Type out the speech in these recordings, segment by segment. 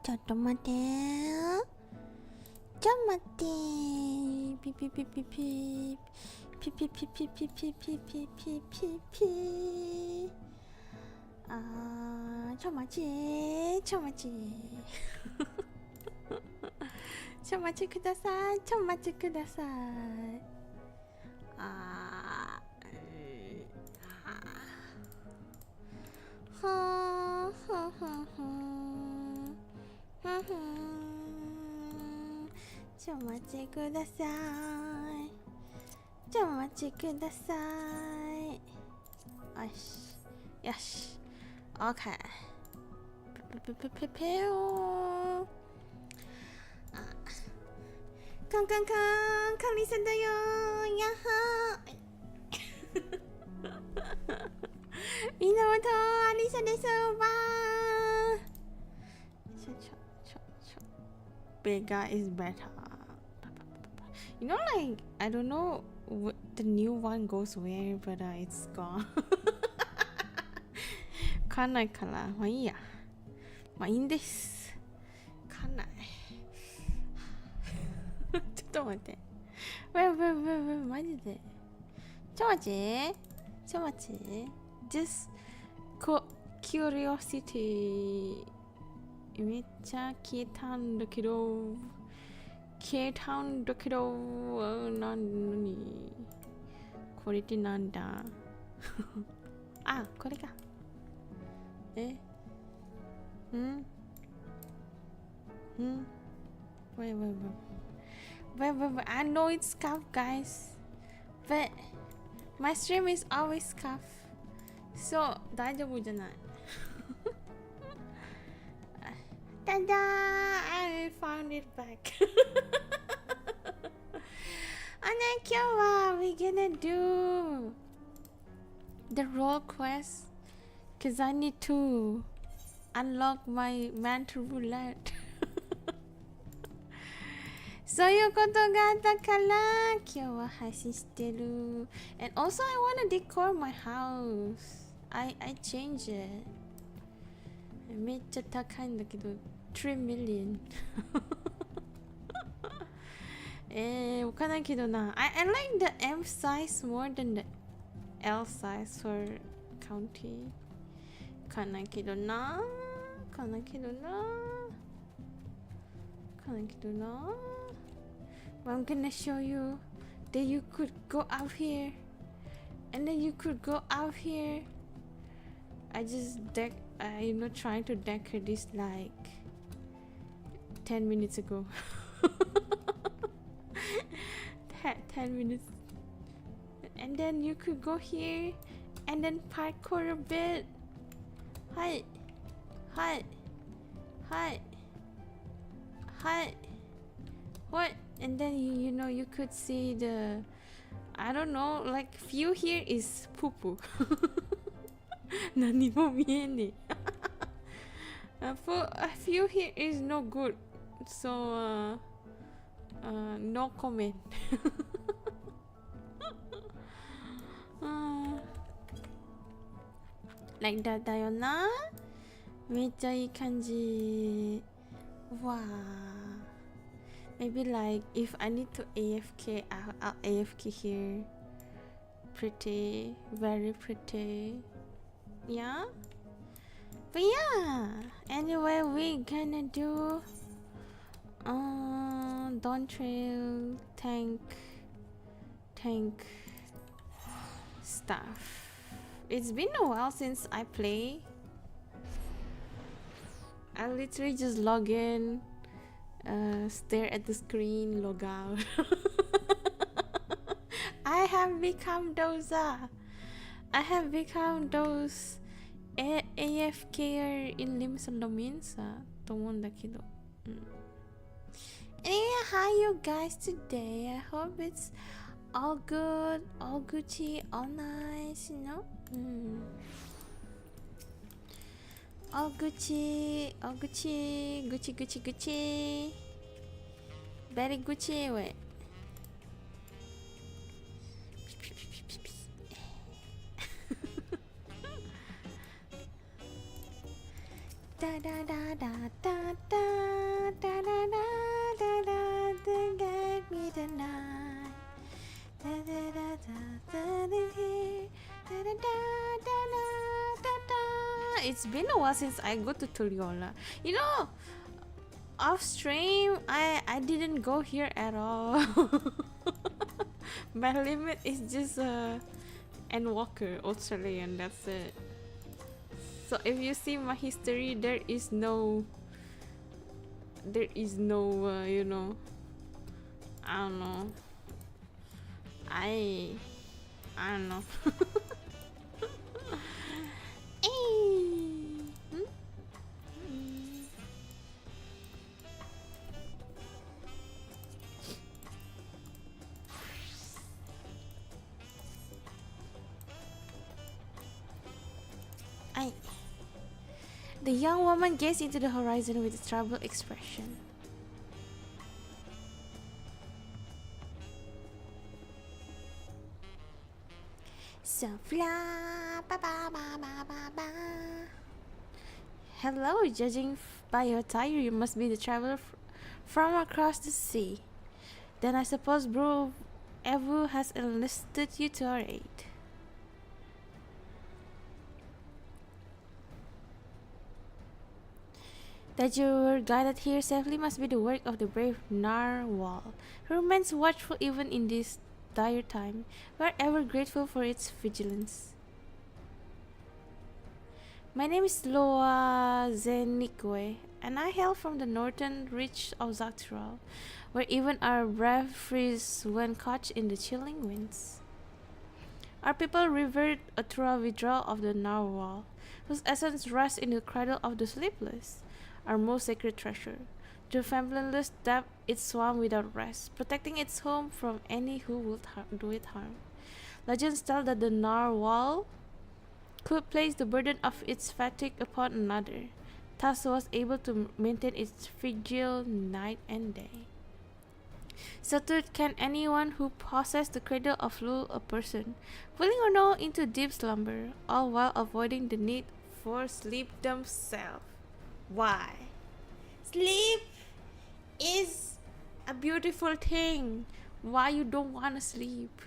ちょっと待ってー。ちょっと待ってー。ピピピピピピピピピピピピピピピピ。ちょ待ち、ちょ待ち。ちょ待ちください。ちょ待ちください。はあはあはあ。ちょ待ちください。ちょ待ちください。よし。よし。OK。ペペよー。カンカンカン、カリサだよー。やっはー。みんなもとアリサですわー。Bigger is better. You know, like, I don't know what the new one goes where, but it's gone. かんないからまあいいや。まあいいんです。かんない。ちょっと待って。マジで。ちょ待ち。Just curiosity。めっちゃ消えたんだけど。何これってなんだ。あ、これか。Wait. I know it's scuff, guys. But my stream is always scuff. So, 大丈夫じゃない。Ta-da! I found it back. And then 今日は we're gonna do the role quest. Cause I need to unlock my mantle roulette. そういうことがあったから今日は配信してる。And also I wanna decor my house. I change it. めっちゃ高いんだけど3 million. わかんないけどな。I like the M size more than the L size for county. かんないけどな。But I'm gonna show you that you could go out here and then you could go out here. I'm not trying to decorate this like 10 minutes ago. 10 minutes. And then you could go here and then parkour a bit. Hi. What? And then you know you could see the, I don't know, like view here is poo poo. 何も見えねえ。view here is no good. So no comment. like that だよな。めっちゃいい感じ。わあ。Maybe like if I need to AFK, I'll AFK here. Pretty, very pretty. Yeah? But yeah, anyway, we're gonna do Dawntrail tank stuff. It's been a while since I play. I literally just log in, stare at the screen, log out. I have become those AFKer in Limbs and Domains と思うんだけど。Anyway, how you guys today? I hope it's all good, all Gucci, all nice, you know? All Gucci, Gucci. Very Gucci, wait. Da da da da da da da da da da da get me tonight. Da da da da da da da da da da da. It's been a while since I go to Tuliola. You know, off stream, I didn't go here at all. My limit is just Endwalker, Australian. That's it. So if you see my history, there is no, you know, I don't know. I don't know. The young woman gazed into the horizon with a troubled expression. So fla ba ba ba ba ba ba. Hello, judging by your attire, you must be the traveler from across the sea. Then I suppose Bro Evu has enlisted you to our aid. That you were guided here safely must be the work of the brave Narwhal, who remains watchful even in this dire time. We are ever grateful for its vigilance. My name is Loa Zenikwe, and I hail from the northern reach of Dawntrail, where even our breath freezes when caught in the chilling winds. Our people revered a thorough withdrawal of the Narwhal, whose essence rests in the cradle of the sleepless, our most sacred treasure. The fathomless depth it swam without rest, protecting its home from any who would do it harm. Legends tell that the Narwhal could place the burden of its fatigue upon another, thus was able to maintain its vigil night and day. So too can anyone who possesses the cradle of lull a person, willing or no, into deep slumber, all while avoiding the need for sleep themselves. Why? Sleep is a beautiful thing. Why you don't want to sleep?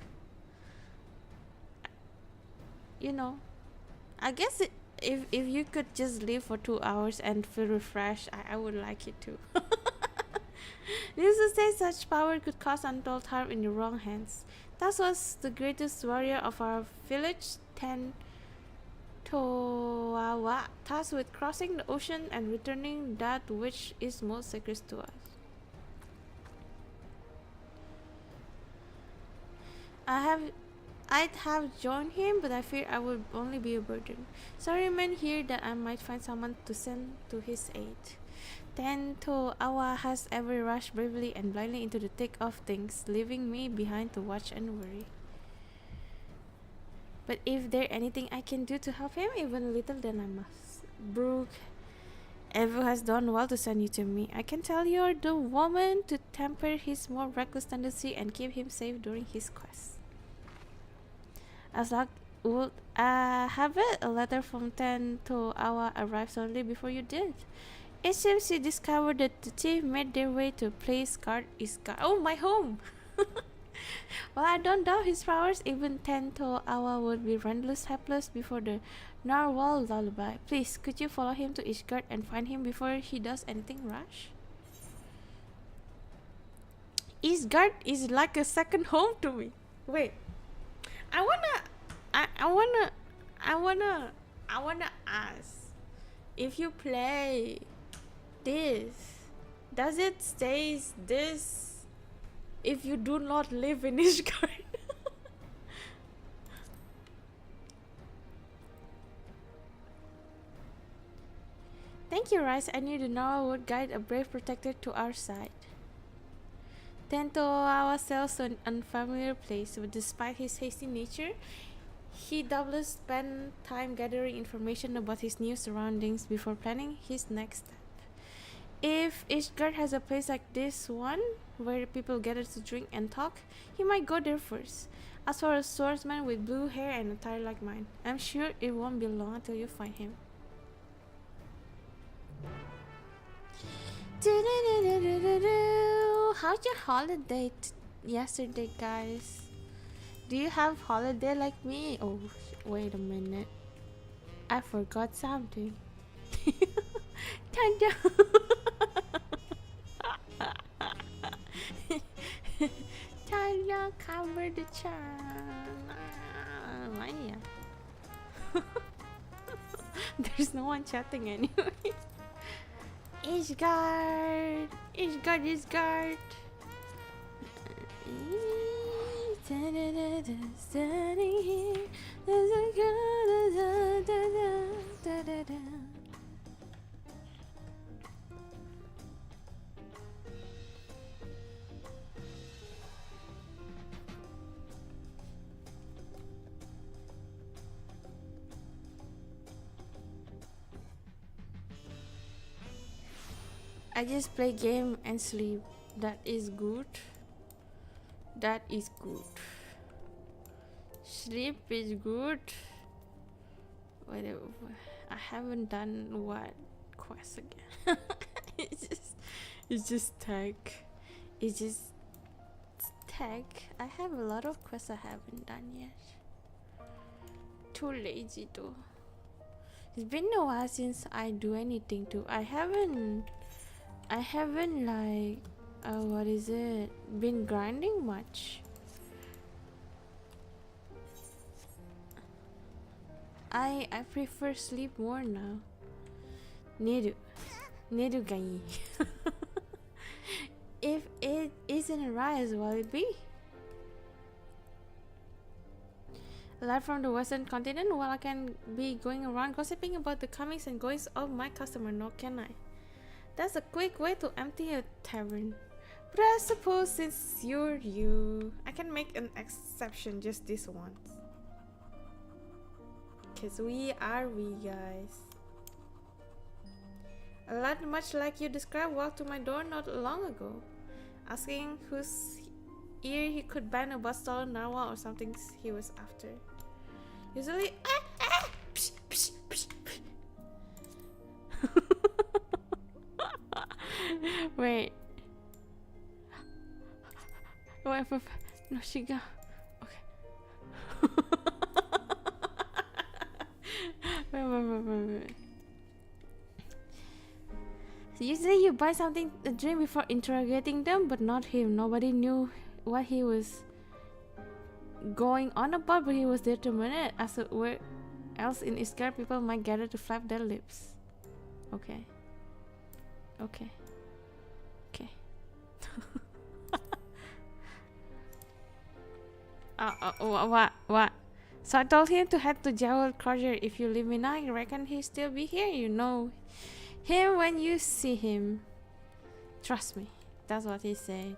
You know, I guess if you could just live for 2 hours and feel refreshed, I would like it too. Needless to say, such power could cause untold harm in the wrong hands. Thus was the greatest warrior of our village, Toawa, tasked with crossing the ocean and returning that which is most sacred to us. I'd have joined him, but I fear I would only be a burden. So I remain here that I might find someone to send to his aid. Then Toawa has ever rushed bravely and blindly into the thick of things, leaving me behind to watch and worry. But if there anything I can do to help him, even a little, then I must. Brooke, Evu has done well to send you to me. I can tell you're the woman to temper his more reckless tendency and keep him safe during his quest. As luck would have it, a letter from Toawa arrived shortly before you did. It seems you discovered that the thief made their way to a place guard is guard. Oh, my home! Well, I don't doubt his powers. Even Toawa would be renderless helpless before the Narwhal lullaby. Please, could you follow him to Ishgard and find him before he does anything rash? Ishgard is like a second home to me. Wait, I wanna ask, if you play this, does it stays this if you do not live in Ishgard? Thank you, Rice. I knew the Narwhal would guide a brave protector to our side. Toawa sails to an unfamiliar place, but despite his hasty nature, he doubtless spent time gathering information about his new surroundings before planning his next step. If Ishgard has a place like this one, where people gather to drink and talk, he might go there first. As for a swordsman with blue hair and attire like mine, I'm sure it won't be long until you find him. How's your holiday yesterday, guys? Do you have holiday like me? Oh, wait a minute. I forgot something. Tanya. Tanya, cover the channel. There's no one chatting anyway. Ishgard! Ishgard, Ishgard! Standing here, there's a girl. I just play game and sleep. That is good. That is good. Sleep is good. Wait, I haven't done what quest again. it's just tag. It's just tag. I have a lot of quests I haven't done yet. Too lazy though. It's been a while since I do anything too. I haven't like what is it, been grinding much. I prefer sleep more now. Neru gai. If it isn't a rise, will it be? Live from the western continent? Well, I can be going around gossiping about the comings and goings of my customer, no can I? That's a quick way to empty a tavern. But I suppose since you're you, I can make an exception just this once. Cause we are we guys. A lot much like you described walked to my door not long ago, asking whose ear he could ban about stolen narwhal or something he was after. Usually psh, psh, psh, psh. Wait. Wait, no, she got. Okay. wait. So you say you buy something a drink before interrogating them, but not him. Nobody knew what he was going on about, but he was determined. As where else in Iskar, people might gather to flap their lips. Okay. What? So I told him to head to Jewel Crusher. If you leave me now, I reckon he'll still be here. You know him when you see him. Trust me. That's what he said.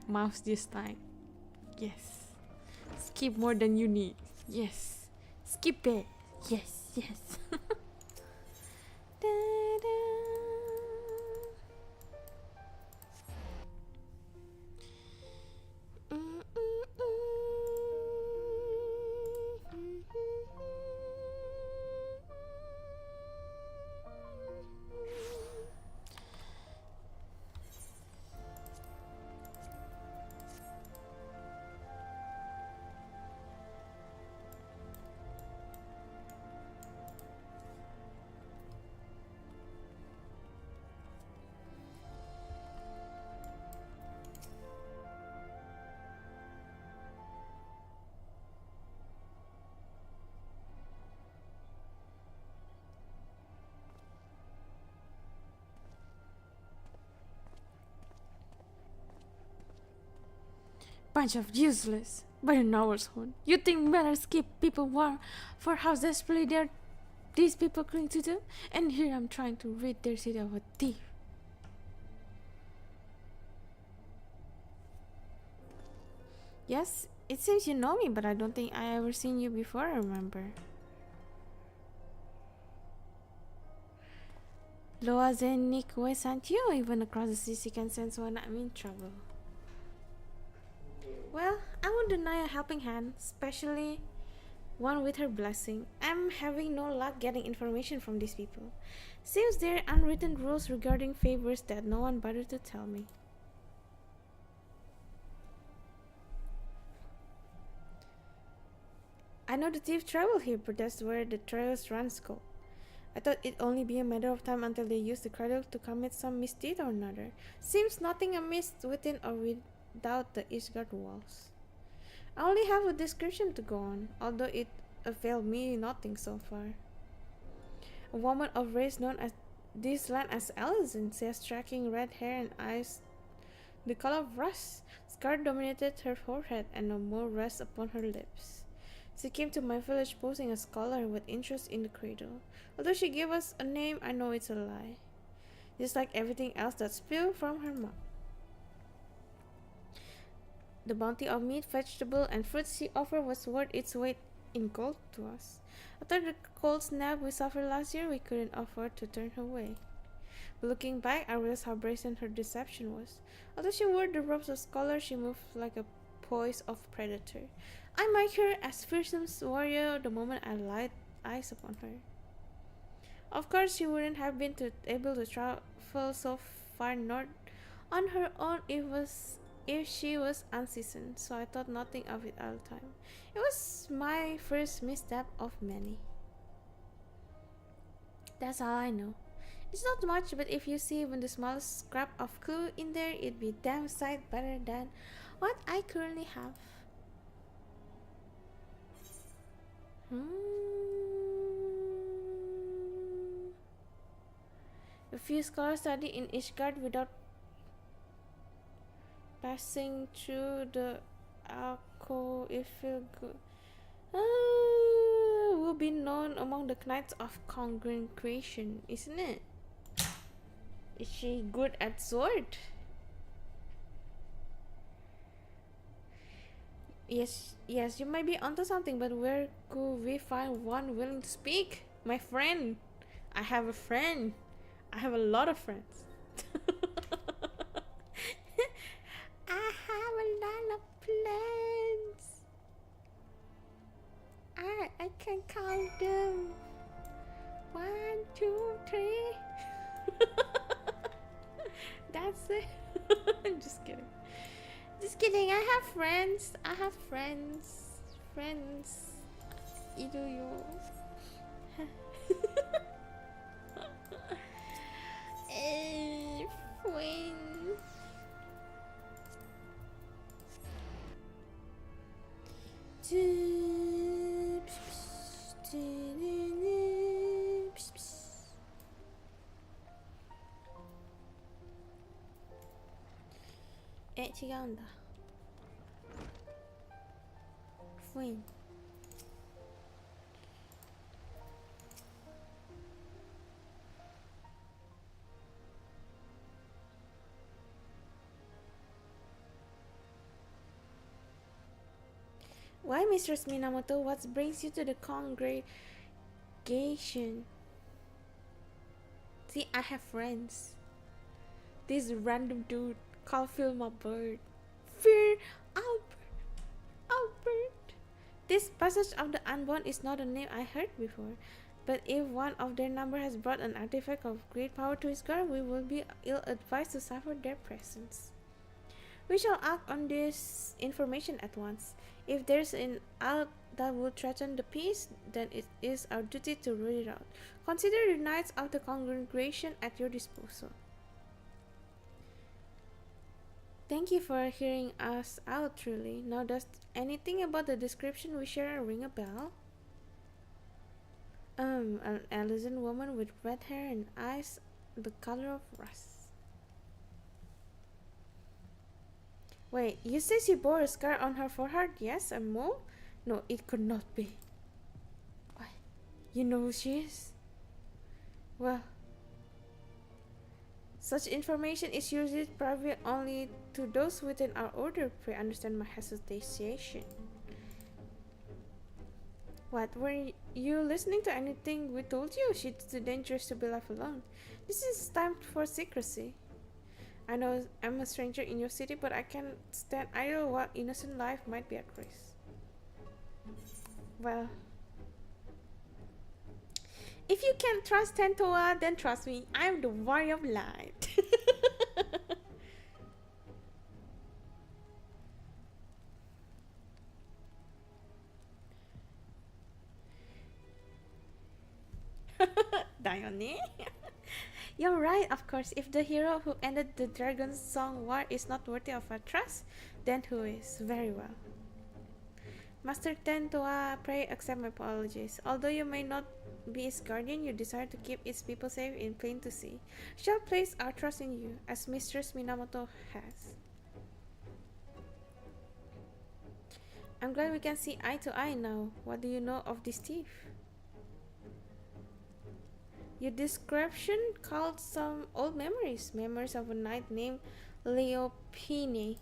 Mouse just like, yes. Skip more than you need. Yes. Skip it. Yes. Bunch of useless. But an hour's hold. You think better skip people war for how desperately these people cling to them? And here I'm trying to rid their city of a thief. Yes, it seems you know me, but I don't think I ever seen you before, I remember. Loa Zen Nikwe sent you, even across the seas you can sense when I'm in trouble. Well, I won't deny a helping hand, especially one with her blessing. I'm having no luck getting information from these people. Seems there are unwritten rules regarding favors that no one bothered to tell me. I know the thieves travel here, but that's where the trails runs go. I thought it'd only be a matter of time until they use the cradle to commit some misdeed or another. Seems nothing amiss within or without the Ishgard walls. I only have a description to go on, although it availed me nothing so far. A woman of race known as this land as Alison, she has striking red hair and eyes the color of rust. Scar dominated her forehead and no more rest upon her lips. She came to my village posing as a scholar with interest in the cradle. Although she gave us a name, I know it's a lie. Just like everything else that spilled from her mouth. The bounty of meat, vegetable, and fruits she offered was worth its weight in gold to us. After the cold snap we suffered last year, we couldn't afford to turn her away. But looking back, I realized how brazen her deception was. Although she wore the robes of scholar, she moved like a poise of predator. I marked her as fearsome warrior the moment I laid eyes upon her. Of course, she wouldn't have been able to travel so far north on her own if she was unseasoned, so I thought nothing of it all the time. It was my first misstep of many. That's all I know. It's not much, but if you see even the smallest scrap of clue in there, it'd be damn sight better than what I currently have. A few scholars study in Ishgard without passing through the Alco if feel good. Will be known among the Knights of Congregation, isn't it? Is she good at sword? Yes, you might be onto something, but where could we find one willing to speak? My friend. I have a friend. I have a lot of friends. I have a lot of plans. I can count them. 1, 2, 3. That's it. I'm just kidding. Just kidding. I have friends. Friends. You do yours. Friends. 지가 온다. Friend. Why, Mistress Minamoto? What brings you to the congregation? See, I have friends. This random dude called Filma Bird. Fear Albert. This passage of the Unborn is not a name I heard before. But if one of their number has brought an artifact of great power to his guard, we will be ill-advised to suffer their presence. We shall act on this information at once. If there's an out that would threaten the peace, then it is our duty to root it out. Consider the Knights of the Congregation at your disposal. Thank you for hearing us out, truly. Now, does anything about the description we share ring a bell? An Alison woman with red hair and eyes the color of rust. Wait, you say she bore a scar on her forehead? Yes, a mole? No, it could not be. What? You know who she is? Well, such information is usually private only to those within our order. Pray understand my hesitation. What, were you listening to anything we told you? She's too dangerous to be left alone. This is time for secrecy. I know I'm a stranger in your city, but I can't stand idle while innocent life might be at risk. Well, If you can't trust Tentoa, then trust me, I'm the warrior of light. Dione? You're right, of course. If the hero who ended the Dragon's Song War is not worthy of our trust, then who is? Very well. Master Tentoa, pray accept my apologies. Although you may not be its guardian, you desire to keep its people safe in plain to see. Shall place our trust in you, as Mistress Minamoto has. I'm glad we can see eye to eye now. What do you know of this thief? Your description called some old memories. Memories of a knight named Leopine.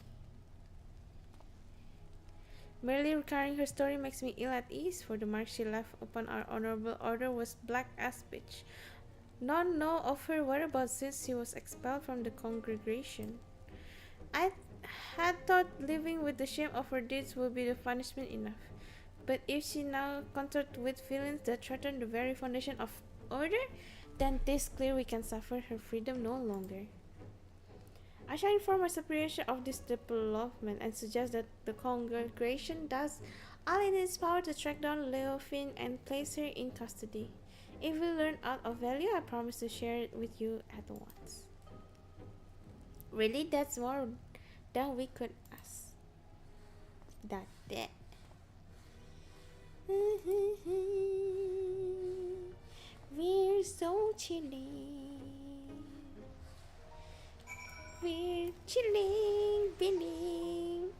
Merely recalling her story makes me ill at ease, for the mark she left upon our honorable order was black as pitch. None know of her whereabouts since she was expelled from the congregation. I had thought living with the shame of her deeds would be the punishment enough. But if she now confronted with feelings that threaten the very foundation of order, then 'tis clear we can suffer her freedom no longer. I shall inform my superior of this development and suggest that the congregation does all in its power to track down Leofin and place her in custody. If we learn out of value, I promise to share it with you at once. Really, that's more than we could ask. That. We're so chilly. We're chilling, billing.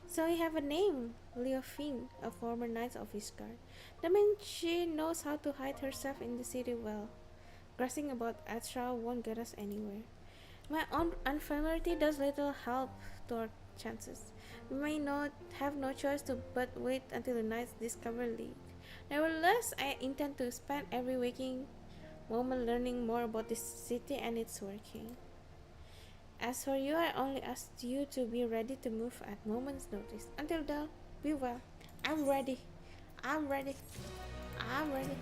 So you have a name, Leofine, a former knight of his guard. That means she knows how to hide herself in the city well. Grasping about Atra won't get us anywhere. My own unfamiliarity does little help to our chances. We may not have no choice but wait until the knights discover lead. Nevertheless, I intend to spend every waking moment learning more about this city and its working. As for you, I only ask you to be ready to move at moment's notice. Until then, be well. I'm ready. I'm ready. I'm ready.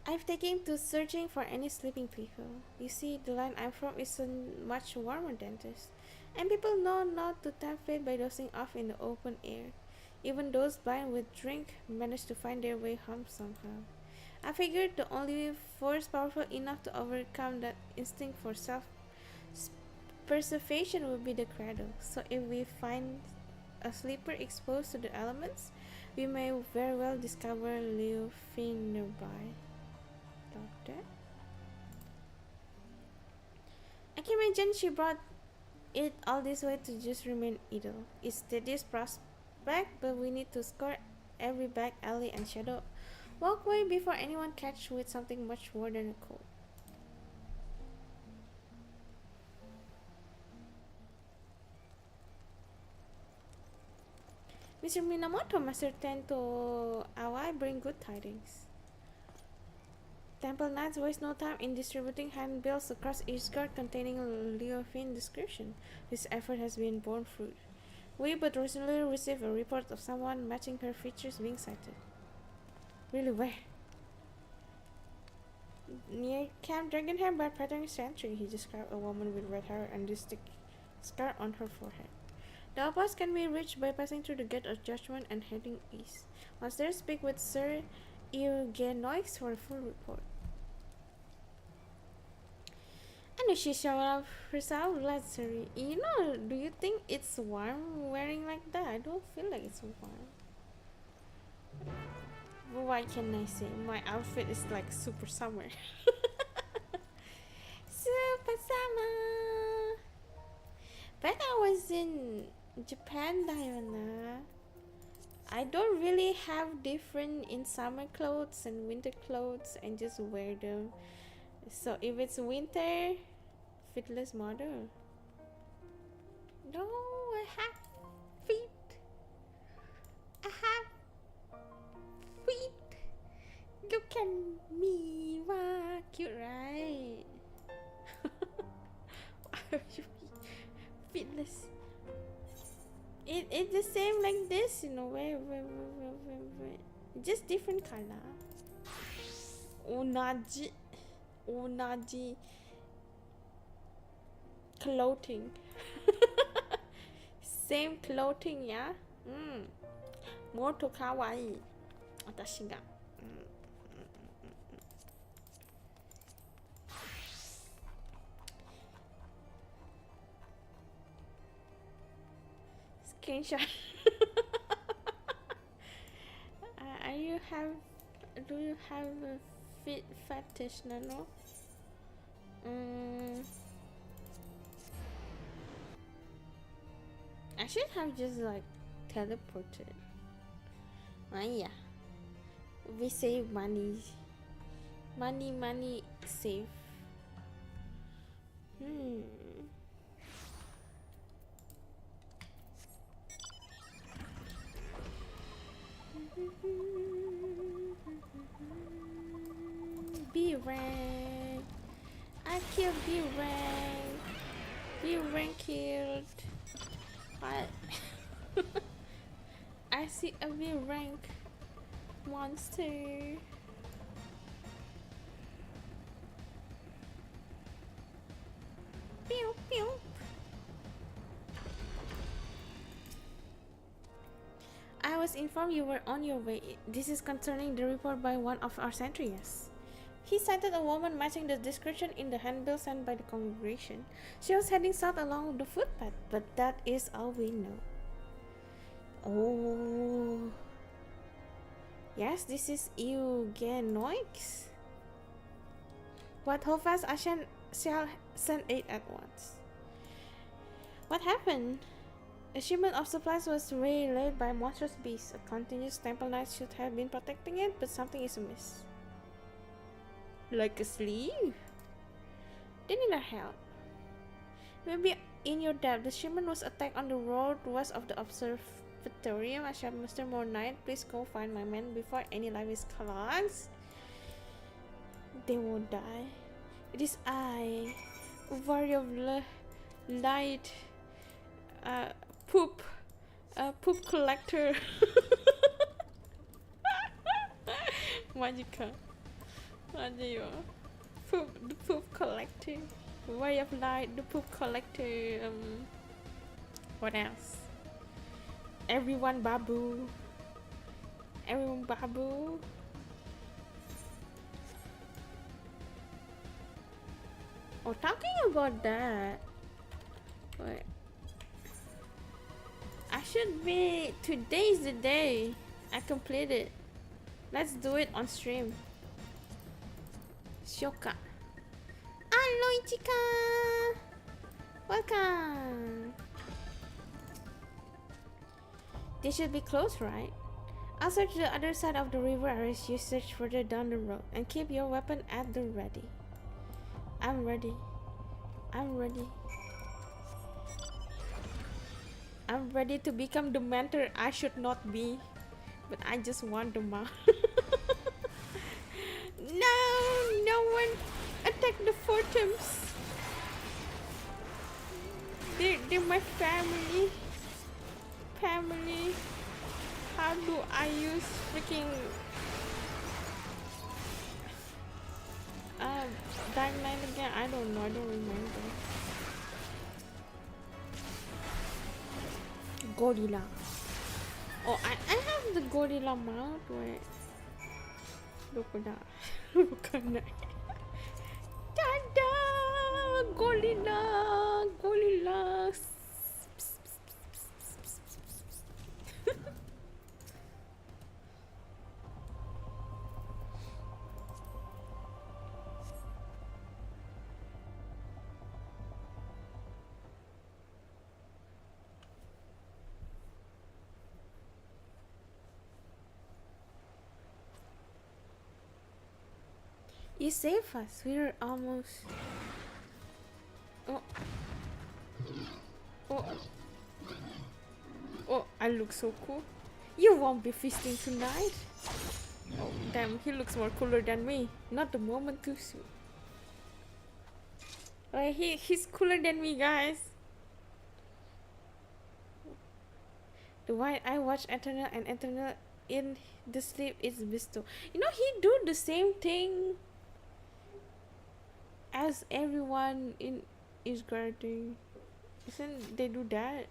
I've taken to searching for any sleeping people. You see, the land I'm from isn't much warmer than this, and people know not to tempt fate by dozing off in the open air. Even those blind with drink manage to find their way home somehow. I figured the only force powerful enough to overcome that instinct for self-preservation would be the cradle. So if we find a sleeper exposed to the elements, we may very well discover Leofin nearby. Doctor? I can imagine she brought it all this way to just remain idle. It's tedious prospect, but we need to score every back alley and shadow walkway before anyone catch with something much more than a cold. Mr. Minamoto, Master Tento Awai bring good tidings. Temple Knights waste no time in distributing handbills across each guard containing a Leofin description. This effort has been borne fruit. We but recently received a report of someone matching her features being sighted. Really, where? Near Camp Dragonhair by Pattern Sentry, he described a woman with red hair and distinct scar on her forehead. The outpost can be reached by passing through the Gate of Judgment and heading east. Once there, speak with Sir Eugenoix for a full report. I know she showed up herself, Lazary. You know, do you think it's warm wearing like that? I don't feel like it's warm. What can I say? My outfit is like super summer. Super summer! When I was in Japan, Diana, I don't really have different in summer clothes and winter clothes and just wear them. So if it's winter, fitless model. No, I have feet. I have feet. Look at me. Fitness. It's the same like this, you know. Wait. Just different color. Onaji clothing. Same clothing, yeah. Moto kawaii. Watashi ga. Screenshot. Do you have a fit fetish, Nano? I should have just like teleported. Yeah. We save money. Money save. B rank. I killed B rank. B rank killed. I see a B rank monster. Pew pew. I was informed you were on your way. This is concerning the report by one of our sentries. He cited a woman matching the description in the handbill sent by the congregation. She was heading south along the footpath, but that is all we know. Oh. Yes, this is Eugenoics. But how fast I shall send aid at once? What happened? A shipment of supplies was waylaid by monstrous beasts. A continuous temple knight should have been protecting it, but something is amiss. Like a sleeve? They need our help. Maybe in your depth, the shipment was attacked on the road west of the observatorium. I shall muster more knight. Please go find my men before any life is lost. They won't die. It is I, warrior of light, poop collector. Magica. The poop collector. Way of light, the poop collector. What else? Everyone babu. Oh, talking about that. Wait. I should be. Today is the day I completed. Let's do it on stream. Shoka. Hello, Ichika. Welcome. They should be close, right? I'll search the other side of the river as you search further down the road, and keep your weapon at the ready. I'm ready. I'm ready to become the mentor I should not be, but I just want the mount. No one attack the phantoms. They're my family. How do I use freaking Dark Knight again? I don't know. I don't remember. Gorilla. Oh, I have the gorilla mount. Wait. Bukan. Tada! Gorilla. You save us. We're almost. Oh, I look so cool. You won't be feasting tonight. Oh, damn, he looks more cooler than me. Not the moment too soon. Like he's cooler than me, guys. The white I watch Eternal and Eternal in the sleep is bestow. You know he do the same thing as everyone in is guarding. Isn't they do that?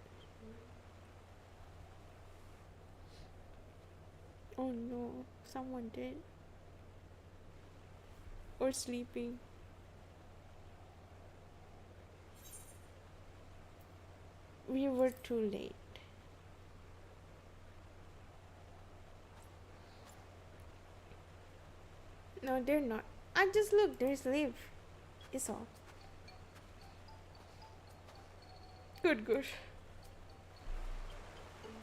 Oh no, someone did. Or sleeping. We were too late. No, they're not. I just look, there's Liv. It's all. Good.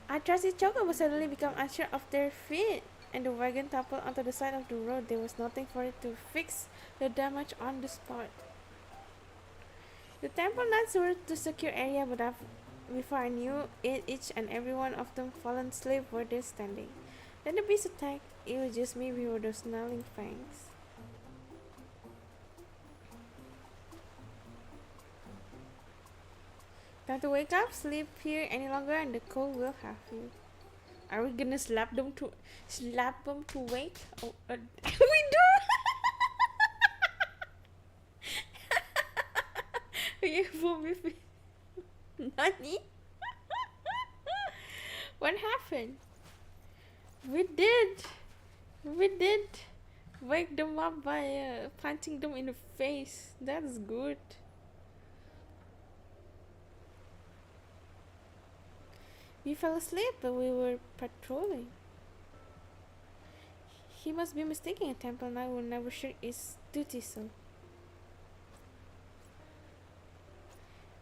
I trusted Choco but suddenly become unsure of their feet, and the wagon toppled onto the side of the road. There was nothing for it to fix the damage on the spot. The temple knights were to secure area, but before I knew it, each and every one of them fallen asleep were there standing. Then the beast attacked. It was just me before those snarling fangs. Time to wake up, sleep here any longer, and the cold will have you. Are we gonna slap them to wake? Oh, we do. We Nani? What happened? We did wake them up by punching them in the face. That's good. We fell asleep, but we were patrolling. He must be mistaken. A temple knight will never shirk his duty, so.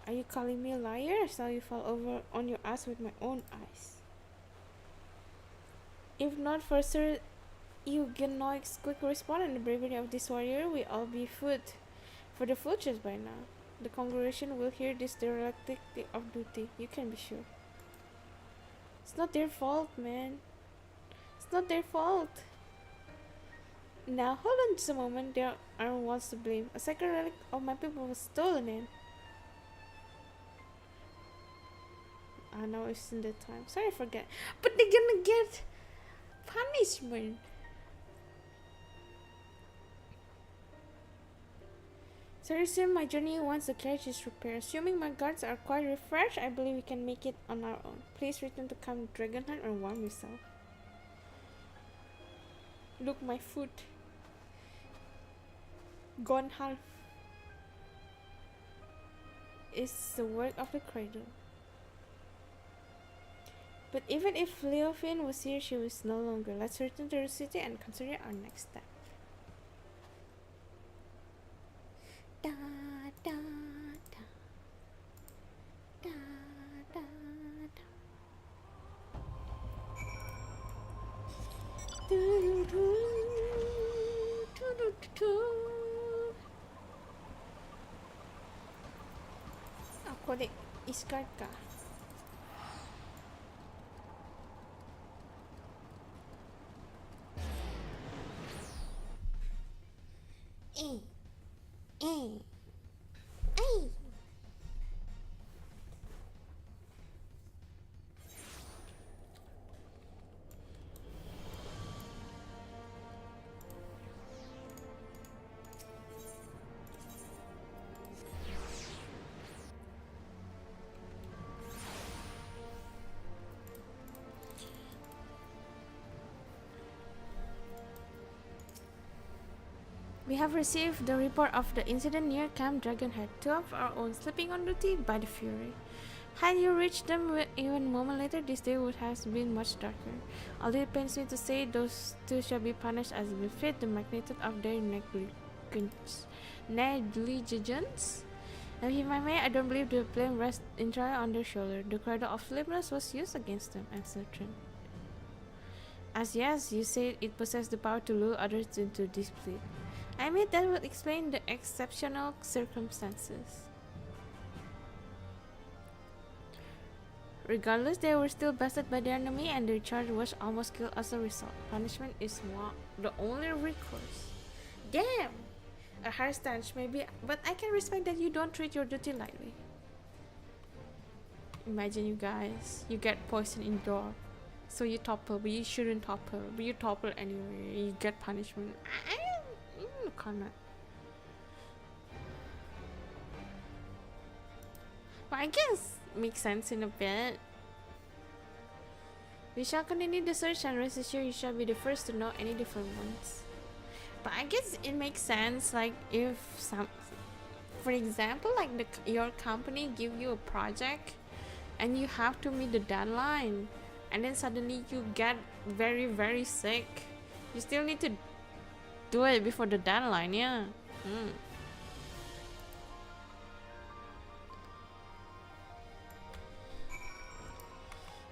Are you calling me a liar? I saw you fall over on your ass with my own eyes. If not for Sir Eugenioic's quick response and the bravery of this warrior, we all be food for the vultures by now. The congregation will hear this derelict of duty, you can be sure. It's not their fault, man. It's not their fault. Now, hold on just a moment. There are ones to blame. A sacred relic of my people was stolen in. I know it's in the time. Sorry, I forget. But they're gonna get punishment. So resume my journey once the carriage is repaired. Assuming my guards are quite refreshed, I believe we can make it on our own. Please return to Camp Dragonheart and warm yourself. Look, my foot. Gone half. It's the work of the cradle. But even if Leofin was here, she was no longer. Let's return to the city and consider our next step. Da, da, da. Da, da, da. Do, do, do, do, do. Ako de iskart ka. We have received the report of the incident near Camp Dragonhead. Two of our own sleeping on duty by the Fury. Had you reached them even a moment later, this day would have been much darker. Although it pains me to say, those two shall be punished as befit the magnitude of their negligence. Now, if I may, I don't believe the blame rests entirely on their shoulder. The cradle of sleepiness was used against them, I'm certain. As yes, you said it possessed the power to lure others into disbelief. I mean, that would explain the exceptional circumstances. Regardless, they were still bested by the enemy and their charge was almost killed as a result. Punishment is the only recourse. Damn! A higher stance, maybe, but I can respect that you don't treat your duty lightly. Imagine you guys, you get poison indoor, so you topple, but you shouldn't topple, but you topple anyway, you get punishment. I cannot. But I guess makes sense in a bit. We shall continue the search and rest assured you shall be the first to know any different ones. But I guess it makes sense, like if some, for example, like your company give you a project and you have to meet the deadline, and then suddenly you get very, very sick. You still need to do it before the deadline, yeah.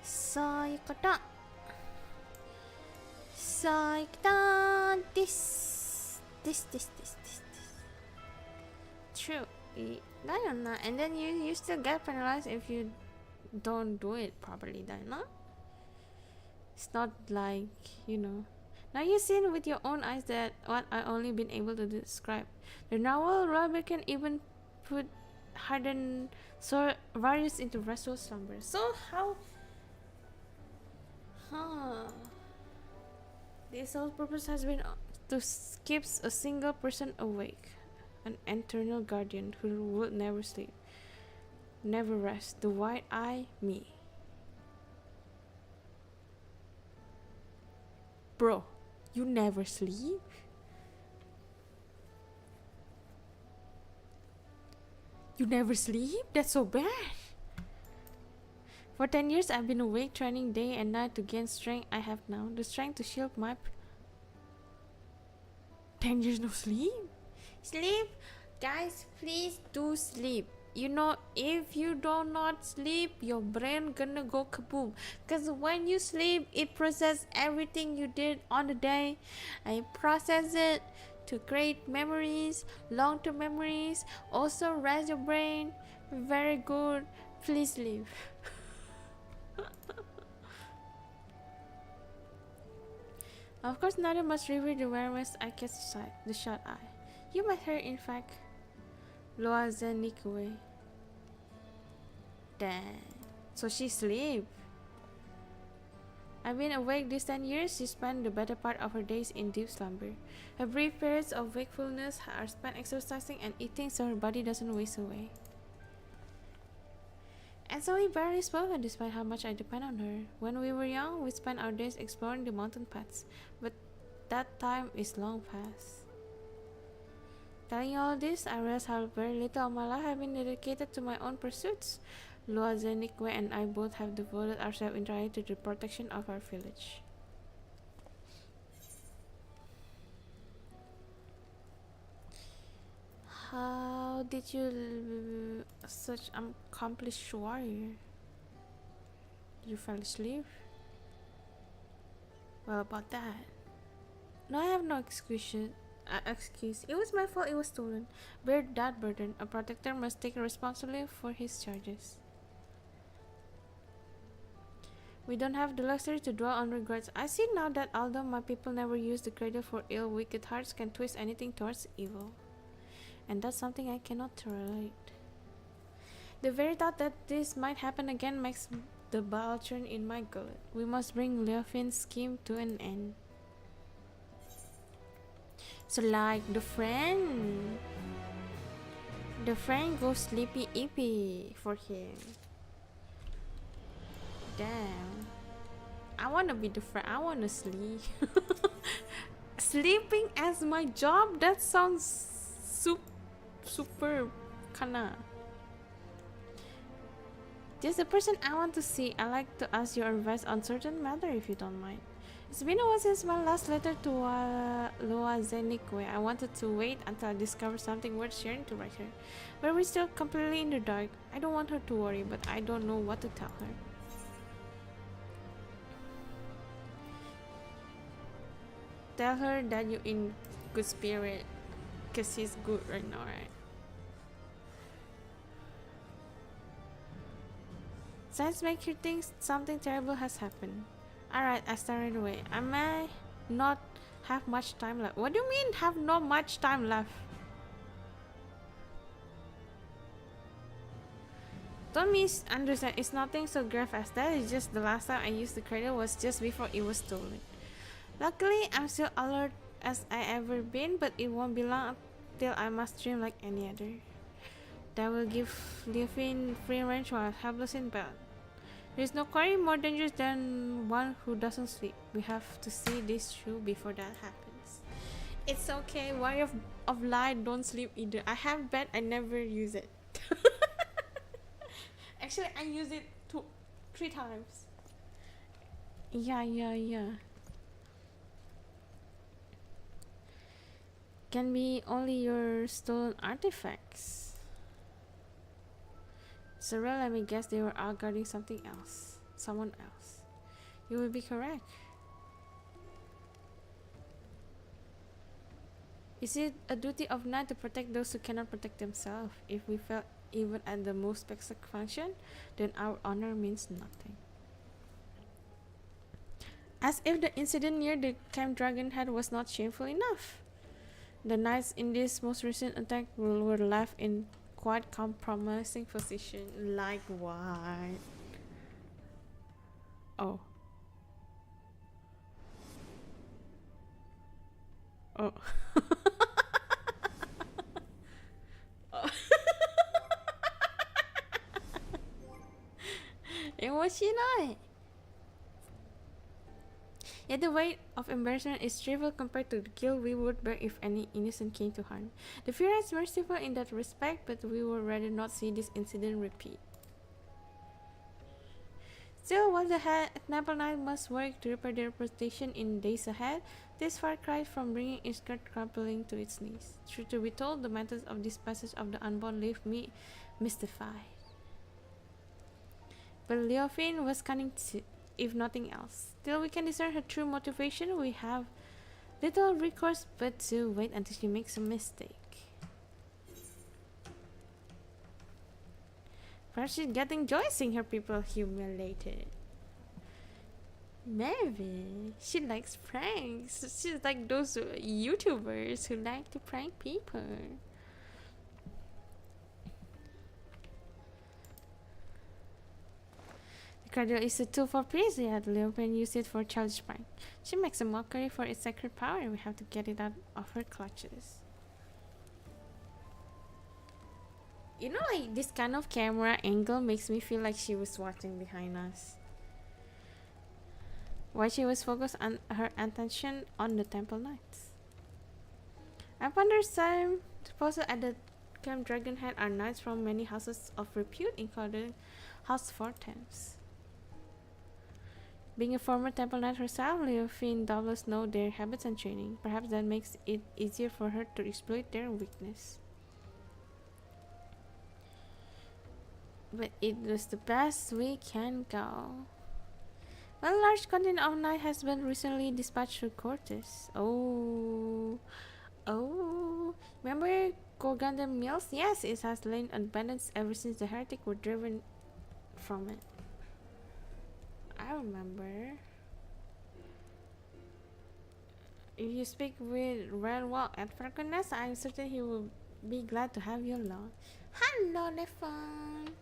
Saikata. Saikata. This. True. And then you still get penalized if you don't do it properly, no? It's not like, you know. Now you've seen with your own eyes that what I only been able to describe. The novel Robert can even put hardened various into restful slumber. So how? The sole purpose has been to keep a single person awake, an eternal guardian who would never sleep, never rest. The white eye, me. Bro, you never sleep? You never sleep? That's so bad. For 10 years, I've been awake, training day and night to gain strength I have now. The strength to shield my... 10 years no sleep? Sleep? Guys, please do sleep. You know, if you do not sleep, your brain gonna go kaboom. Because when you sleep, it processes everything you did on the day. I process it to create memories, long-term memories. Also rest your brain. Very good. Please sleep. Of course, neither must reveal the awareness I catch sight, the shut eye. You met her, in fact. Loazenikwe. Damn. So she sleep. I've been awake these 10 years. She spent the better part of her days in deep slumber. Her brief periods of wakefulness are spent exercising and eating so her body doesn't waste away. And so we barely spoke, despite how much I depend on her. When we were young, we spent our days exploring the mountain paths, but that time is long past. Telling you all this, I realized how very little of my life have been dedicated to my own pursuits. Loazenikwe and I both have devoted ourselves entirely to the protection of our village. How did you such an accomplished warrior? You fell asleep? Well, about that. No, I have no excuse. It was my fault. It was stolen. Bear that burden. A protector must take responsibility for his charges. We don't have the luxury to dwell on regrets. I see now that although my people never use the cradle for ill, wicked hearts can twist anything towards evil. And that's something I cannot tolerate. The very thought that this might happen again makes the bile churn in my gullet. We must bring Leofin's scheme to an end. So like the friend goes sleepy ippy for him. Damn. I wanna be the friend. I wanna sleep. Sleeping as my job? That sounds super kinda. Just the person I want to see. I like to ask your advice on certain matter if you don't mind. It's been a while since my last letter to Loazenikwe. I wanted to wait until I discovered something worth sharing to write her. But we're still completely in the dark. I don't want her to worry, but I don't know what to tell her. Tell her that you're in good spirit. Because she's good right now, right? Signs make you think something terrible has happened. Alright, I started away. I may not have much time left. What do you mean have not much time left? Don't misunderstand, it's nothing so grave as that. It's just the last time I used the cradle was just before it was stolen. Luckily, I'm still alert as I ever been, but it won't be long till I must dream like any other. That will give Leofin free range while helpless in bed. There's no quarry more dangerous than one who doesn't sleep. We have to see this through before that happens. It's okay, Warrior of Light don't sleep either. I have bed, I never use it. Actually, I use it 3 times. Yeah. Can be only your stolen artifacts. So let me guess they were out guarding something else. Someone else. You will be correct. Is it a duty of Knight to protect those who cannot protect themselves? If we fail even at the most basic function, then our honor means nothing. As if the incident near the Camp Dragonhead was not shameful enough. The knights in this most recent attack were left in quite compromising position. Like what? Oh. Oh. Oh. And what's she like? Yet the weight of embarrassment is trivial compared to the guilt we would bear if any innocent came to harm. The Fury is merciful in that respect, but we would rather not see this incident repeat. Still, while the Temple Knight must work to repair their reputation in days ahead, this far cry from bringing its skirt crumpling to its knees. Truth to be told, the methods of this passage of the Unborn leave me mystified. But Leofin was cunning too, if nothing else. Till we can discern her true motivation, we have little recourse but to wait until she makes a mistake. Perhaps she's getting joy seeing her people humiliated. Maybe she likes pranks. She's like those YouTubers who like to prank people. The cradle is a tool for peace, yet Leopen used it for childish prank. She makes a mockery for its sacred power, and we have to get it out of her clutches. You know, like this kind of camera angle makes me feel like she was watching behind us. While she was focused on her attention on the Temple Knights. I wonder some posted at the Camp Dragonhead are knights from many houses of repute, including House Fortams. Being a former Temple Knight herself, Leofin doubtless knows their habits and training. Perhaps that makes it easier for her to exploit their weakness. But it was the best we can go. Well, a large contingent of knights has been recently dispatched through Cortes. Oh. Remember Gorganda Mills? Yes, it has lain abandoned ever since the heretics were driven from it. I remember. If you speak with Redwall at Falconess, I'm certain he will be glad to have you along. Hello, Nefon.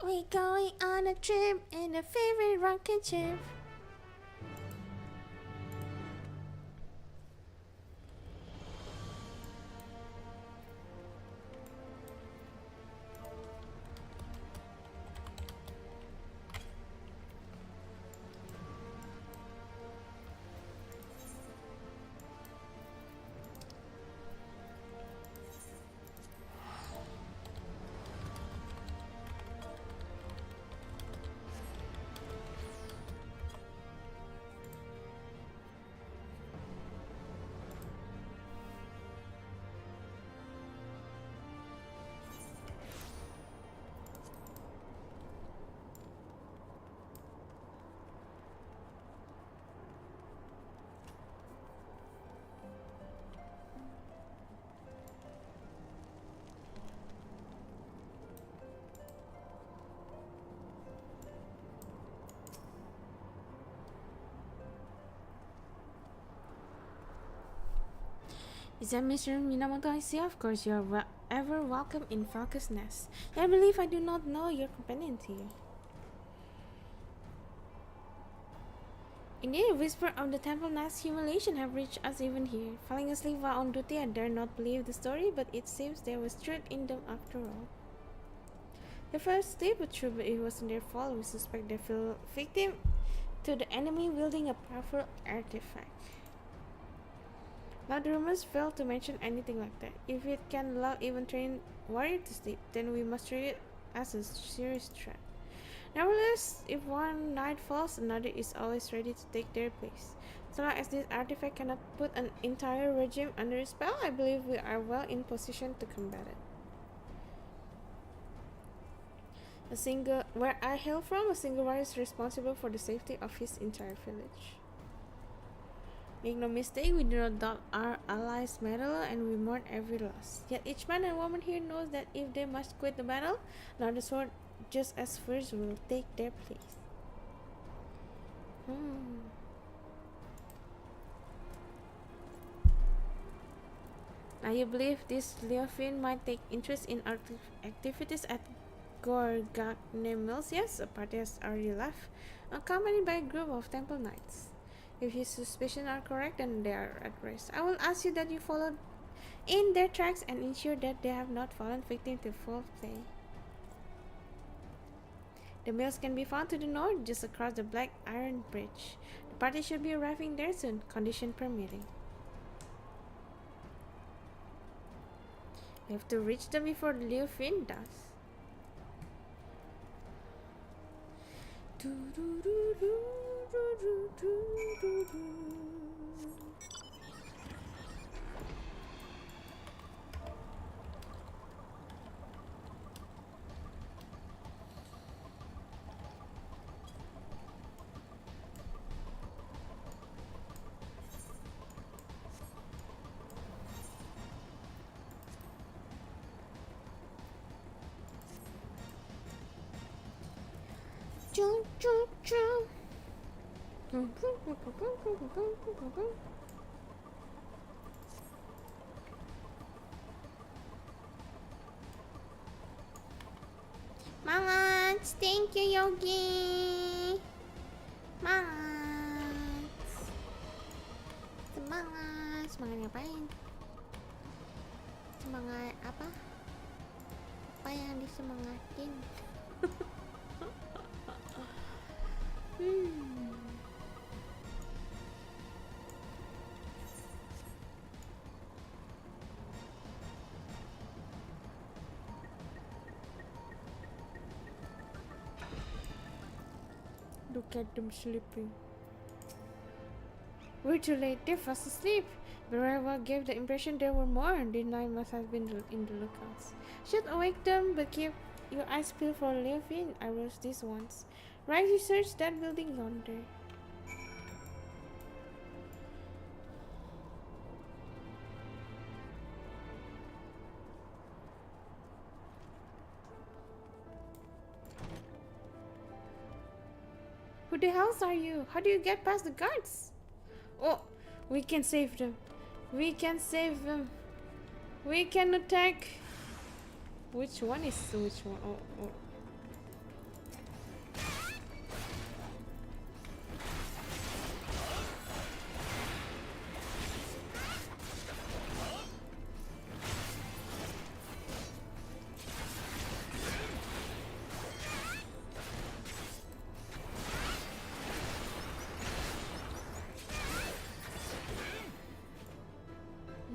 We're going on a trip in a favorite rocket ship. Is that Mr. Minamoto I see? Of course, you are ever welcome in Falcon's Nest. I believe I do not know your companion here. Indeed, a whisper of the Temple Knight's humiliation have reached us even here. Falling asleep while on duty, I dare not believe the story, but it seems there was truth in them after all. They fell asleep, but true, but it wasn't their fault. We suspect they fell victim to the enemy wielding a powerful artifact. Now the rumors fail to mention anything like that. If it can allow even trained warrior to sleep, then we must treat it as a serious threat. Nevertheless, if one knight falls, another is always ready to take their place. So long as this artifact cannot put an entire regime under a spell, I believe we are well in position to combat it. Where I hail from, a single warrior is responsible for the safety of his entire village. Make no mistake, we do not doubt our allies' mettle and we mourn every loss. Yet each man and woman here knows that if they must quit the battle, another sword just as first will take their place. Now you believe this Leofin might take interest in our activities at Gorgakne Mills? Yes, a party has already left, accompanied by a group of temple knights. If his suspicions are correct, then they are at rest. I will ask you that you follow in their tracks and ensure that they have not fallen victim to foul play. The mills can be found to the north, just across the Black Iron Bridge. The party should be arriving there soon, condition permitting. We have to reach them before the Leofin does. Marshmallows, thank you, Yogi. Marshmallows. Semangat, semangat ngapain? Semangat apa? Apa yang disemangatin? Look at them sleeping. We're too late, they're fast asleep. Bareva gave the impression there were more. The night must have been in the lookouts. Should awake them, but keep your eyes peeled for Leofin. I rose these once. Right, you search that building yonder. Who the hell are you? How do you get past the guards? Oh, we can save them. We can save them. We can attack. Which one is which one? Oh.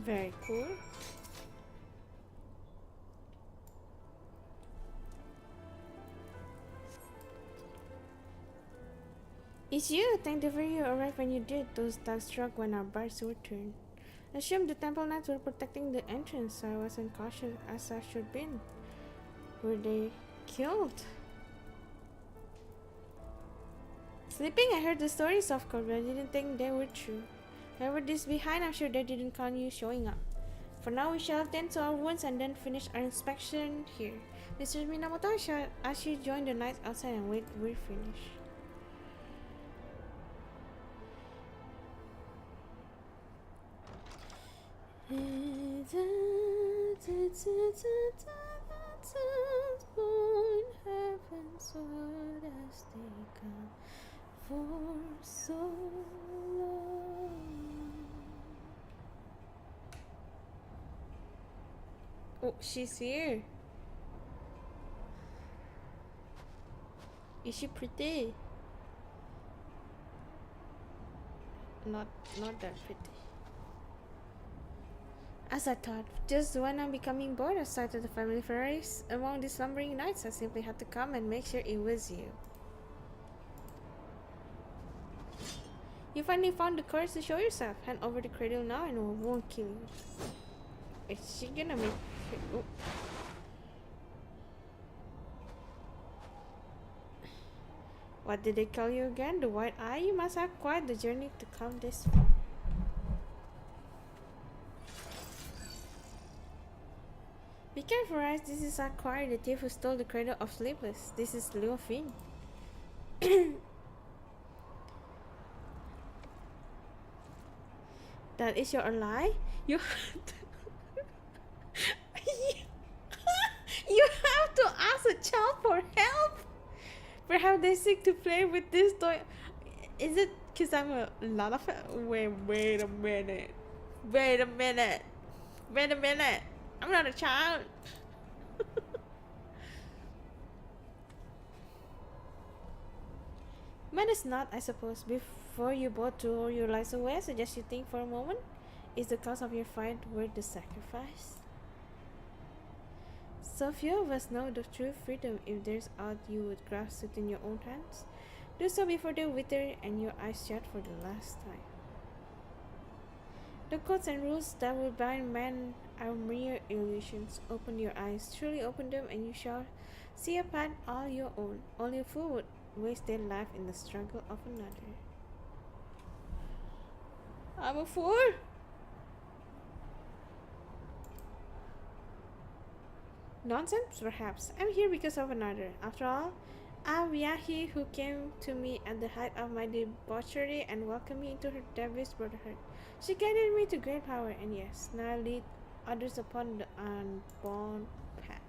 Very cool. It's you! Thank the very you arrived when you did. Those thugs struck when our bars were turned. Assumed the temple knights were protecting the entrance, so I wasn't cautious as I should been. Were they killed? Sleeping, I heard the stories of course, but I didn't think they were true. However, this behind, I'm sure they didn't count you showing up. For now, we shall attend to our wounds and then finish our inspection here. Mr. Minamoto, I shall ask you to join the knights outside and wait till we're finished. Heavens, what has taken for so long? Oh, she's here. Is she pretty? Not that pretty. As I thought, just when I'm becoming bored, I started a family race among the slumbering nights. I simply had to come and make sure it was you. You finally found the courage to show yourself. Hand over the cradle now and I won't kill you. Is she gonna make... Oh. What did they call you again? The white eye? You must have quite the journey to come this far. Be careful, Rice. This is Aquari, the thief who stole the cradle of Sleepless. This is Leofin. That is your lie? You you have to ask a child for help? Perhaps they seek to play with this toy. Is it because I'm a lot of... Wait a minute. I'm not a child. Man is not, I suppose. Before you both throw your lives away, I suggest you think for a moment. Is the cause of your fight worth the sacrifice? So few of us know the true freedom. If there's aught you would grasp it in your own hands, do so before they wither and your eyes shut for the last time. The codes and rules that will bind man are mere illusions. Open your eyes, truly open them, and you shall see a path all your own. Only a fool would waste their life in the struggle of another. I'm a fool? Nonsense, perhaps. I'm here because of another. After all, Aviyahi, who came to me at the height of my debauchery and welcomed me into her devilish brotherhood. She guided me to great power, and yes, now I lead others upon the unborn path.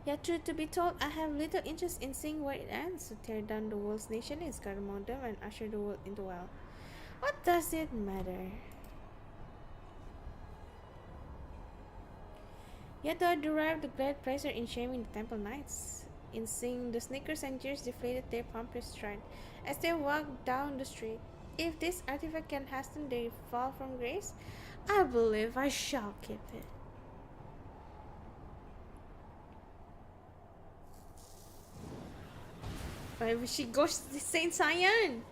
Yet, truth to be told, I have little interest in seeing where it ends. To tear down the world's nation is God among them and usher the world into hell. What does it matter? Yet I derived a great pleasure in shaming the temple knights, in seeing the sneakers and jeers deflated their pompous stride as they walked down the street. If this artifact can hasten their fall from grace, I believe I shall keep it. But she goes to Saint Zion.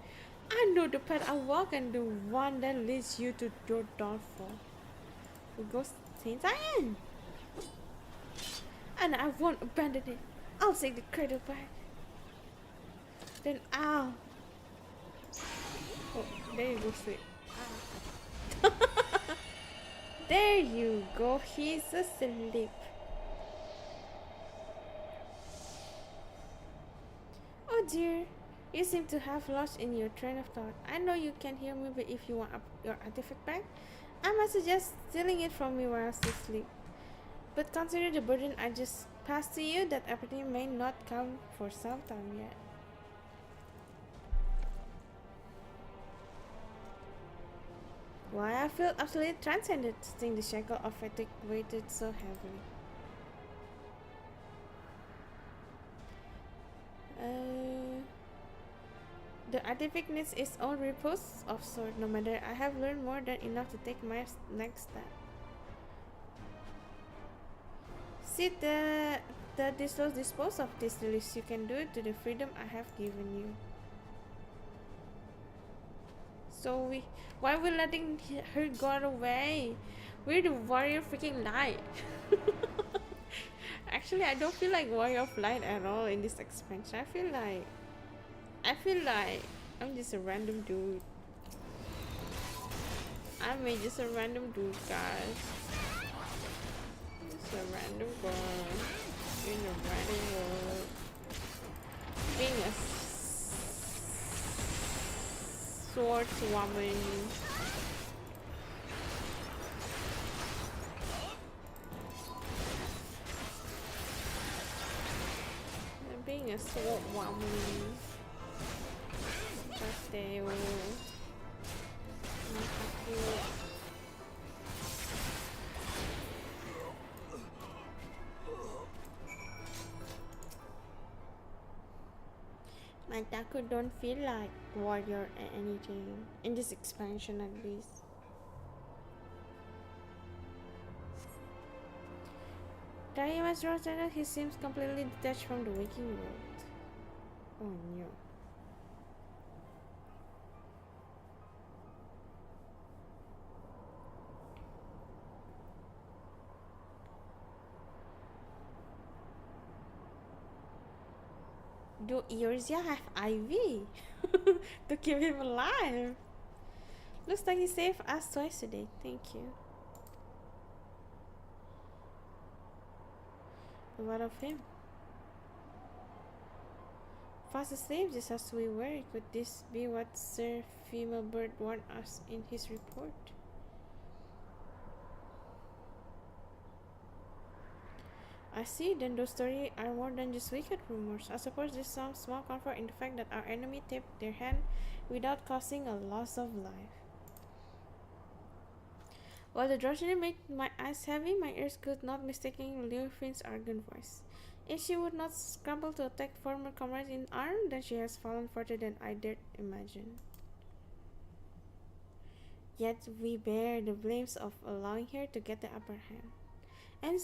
I know the path I walk and the one that leads you to your downfall. We go to Saint Zion. And I won't abandon it. I'll take the cradle back. Then I'll... Oh, there you go, sweet. There you go, he's asleep. Oh dear, you seem to have lost in your train of thought. I know you can hear me, but if you want your artifact back, I must suggest stealing it from me while I still sleep. But consider the burden I just passed to you, that opportunity may not come for some time yet. Why, I feel absolutely transcended, seeing the shackle of fatigue weighted so heavily. The artifact needs its own repose of sort. No matter, I have learned more than enough to take my next step. See that this was disposed of. This the least you can do to the freedom I have given you. So why are we letting her go away? We're the warrior freaking light. Actually, I don't feel like warrior of light at all in this expansion. I feel like I'm just a random dude. I'm just a random dude, guys. Just a random girl in a random world. Being a swordswoman. a sword woman. Pastel. My taco don't feel like warrior or anything in this expansion at least. Darius wrote that he seems completely detached from the waking world. Oh no. Do Arisa have IV to keep him alive? Looks like he saved us twice today. Thank you. But what of him? Fast asleep just as we were. Could this be what Sir Female Bird warned us in his report? I see, then those stories are more than just wicked rumors. I suppose there's some small comfort in the fact that our enemy tipped their hand without causing a loss of life. While the drowsiness made my eyes heavy, my ears could not mistaking Leofin's arrogant voice. If she would not scramble to attack former comrades in arms, then she has fallen further than I dared imagine. Yet we bear the blames of allowing her to get the upper hand. And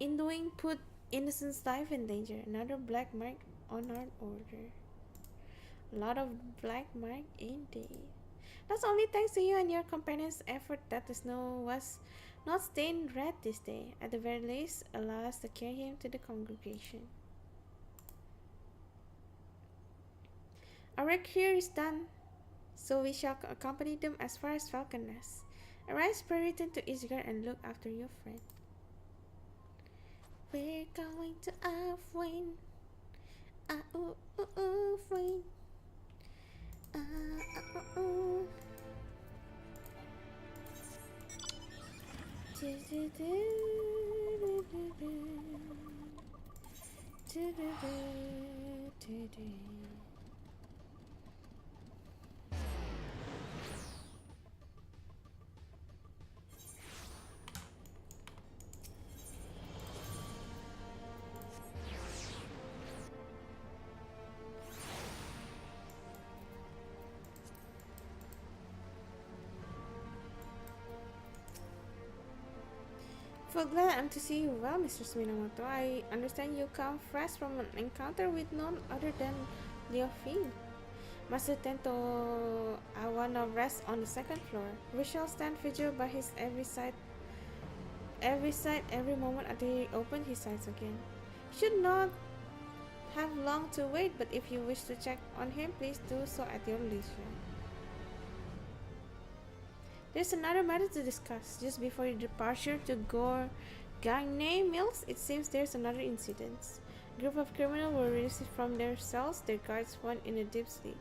in doing, put innocent's life in danger. Another black mark on our order. A lot of black mark indeed. That's only thanks to you and your companions' effort that the snow was not stained red this day. At the very least, allow us to carry him to the congregation. Our work here is done, so we shall accompany them as far as Falcon Nest. Arise, pray, return to Isgard and look after your friend. We're going to Alfwyn. Alfwyn. So glad I'm to see you well, Mr. Minamoto. I understand you come fresh from an encounter with none other than Leofin. Master Tento Awana rests on the second floor. We shall stand vigil by his every moment until he opens his eyes again. Should not have long to wait, but if you wish to check on him, please do so at your leisure. There's another matter to discuss. Just before your departure to Gagne Mills, it seems there's another incident. A group of criminals were released from their cells, their guards found in a deep sleep.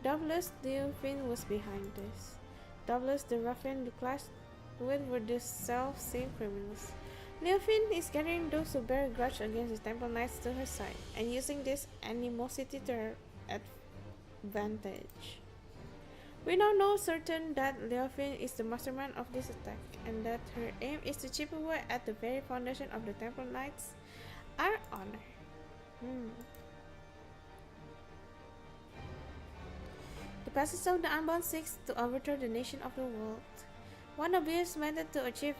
Doubtless, Leofin was behind this. Doubtless, the ruffian clashed with were the self-same criminals. Leofin is gathering those who bear a grudge against the Temple Knights to her side, and using this animosity to her advantage. We now know certain that Leofin is the mastermind of this attack, and that her aim is to chip away at the very foundation of the Temple Knights, our honor. The passage of the Unbound seeks to overthrow the nation of the world. One obvious method to achieve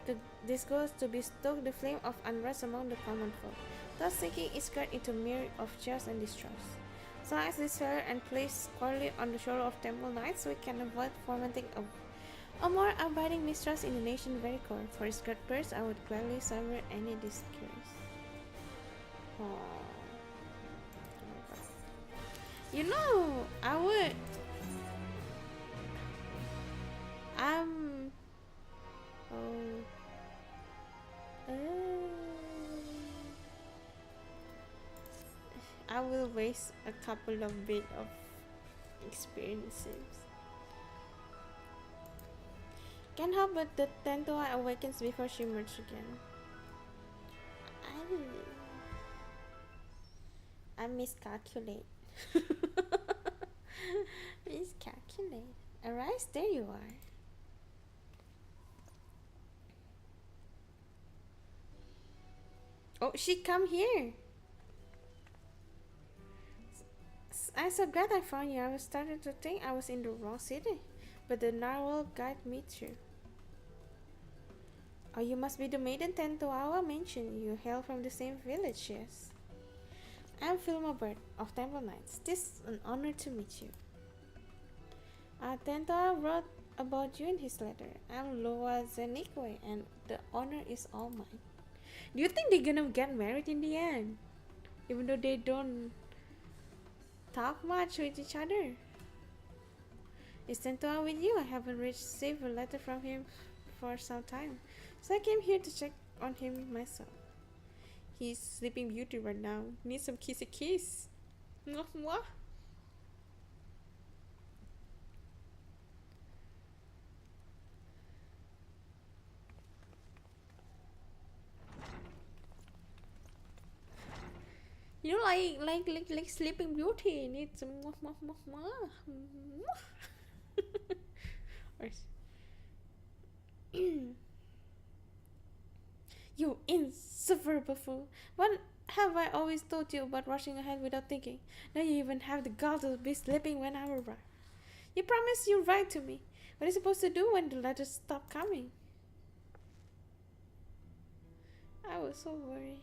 this goal is to bestoke the flame of unrest among the common folk, thus sinking Isgard into a mirror of chaos and distrust. So long as this fair and placed squarely on the shoulder of Temple Knights, we can avoid fomenting a more abiding mistrust in the nation's very core. For its great prayers, I would gladly suffer any disgrace. You know, I would. I will waste a couple of bit of experiences. Can't help but the Tentoa awakens before she merges again. I miscalculate. Miscalculate. Arise, there you are. Oh, she come here. I'm so glad I found you. I was starting to think I was in the wrong city, but the narwhal guided me through. Oh, you must be the maiden Tentoawa mentioned. You hail from the same village, yes. I'm Filma Bird of Temple Knights. This is an honor to meet you. Tentoawa wrote about you in his letter. I'm Loa Zenikwe, and the honor is all mine. Do you think they're gonna get married in the end? Even though they don't talk much with each other. Is Tentoa with you? I haven't received a letter from him for some time, so I came here to check on him myself. He's sleeping beauty right now. Need some kissy kiss. Mwah mwah. You know, like sleeping beauty. Needs some mwah mwah mwah mwah. You insufferable fool. What have I always told you about rushing ahead without thinking? Now you even have the gall to be sleeping when I arrive. You promised you'd write to me. What are you supposed to do when the letters stop coming? I was so worried.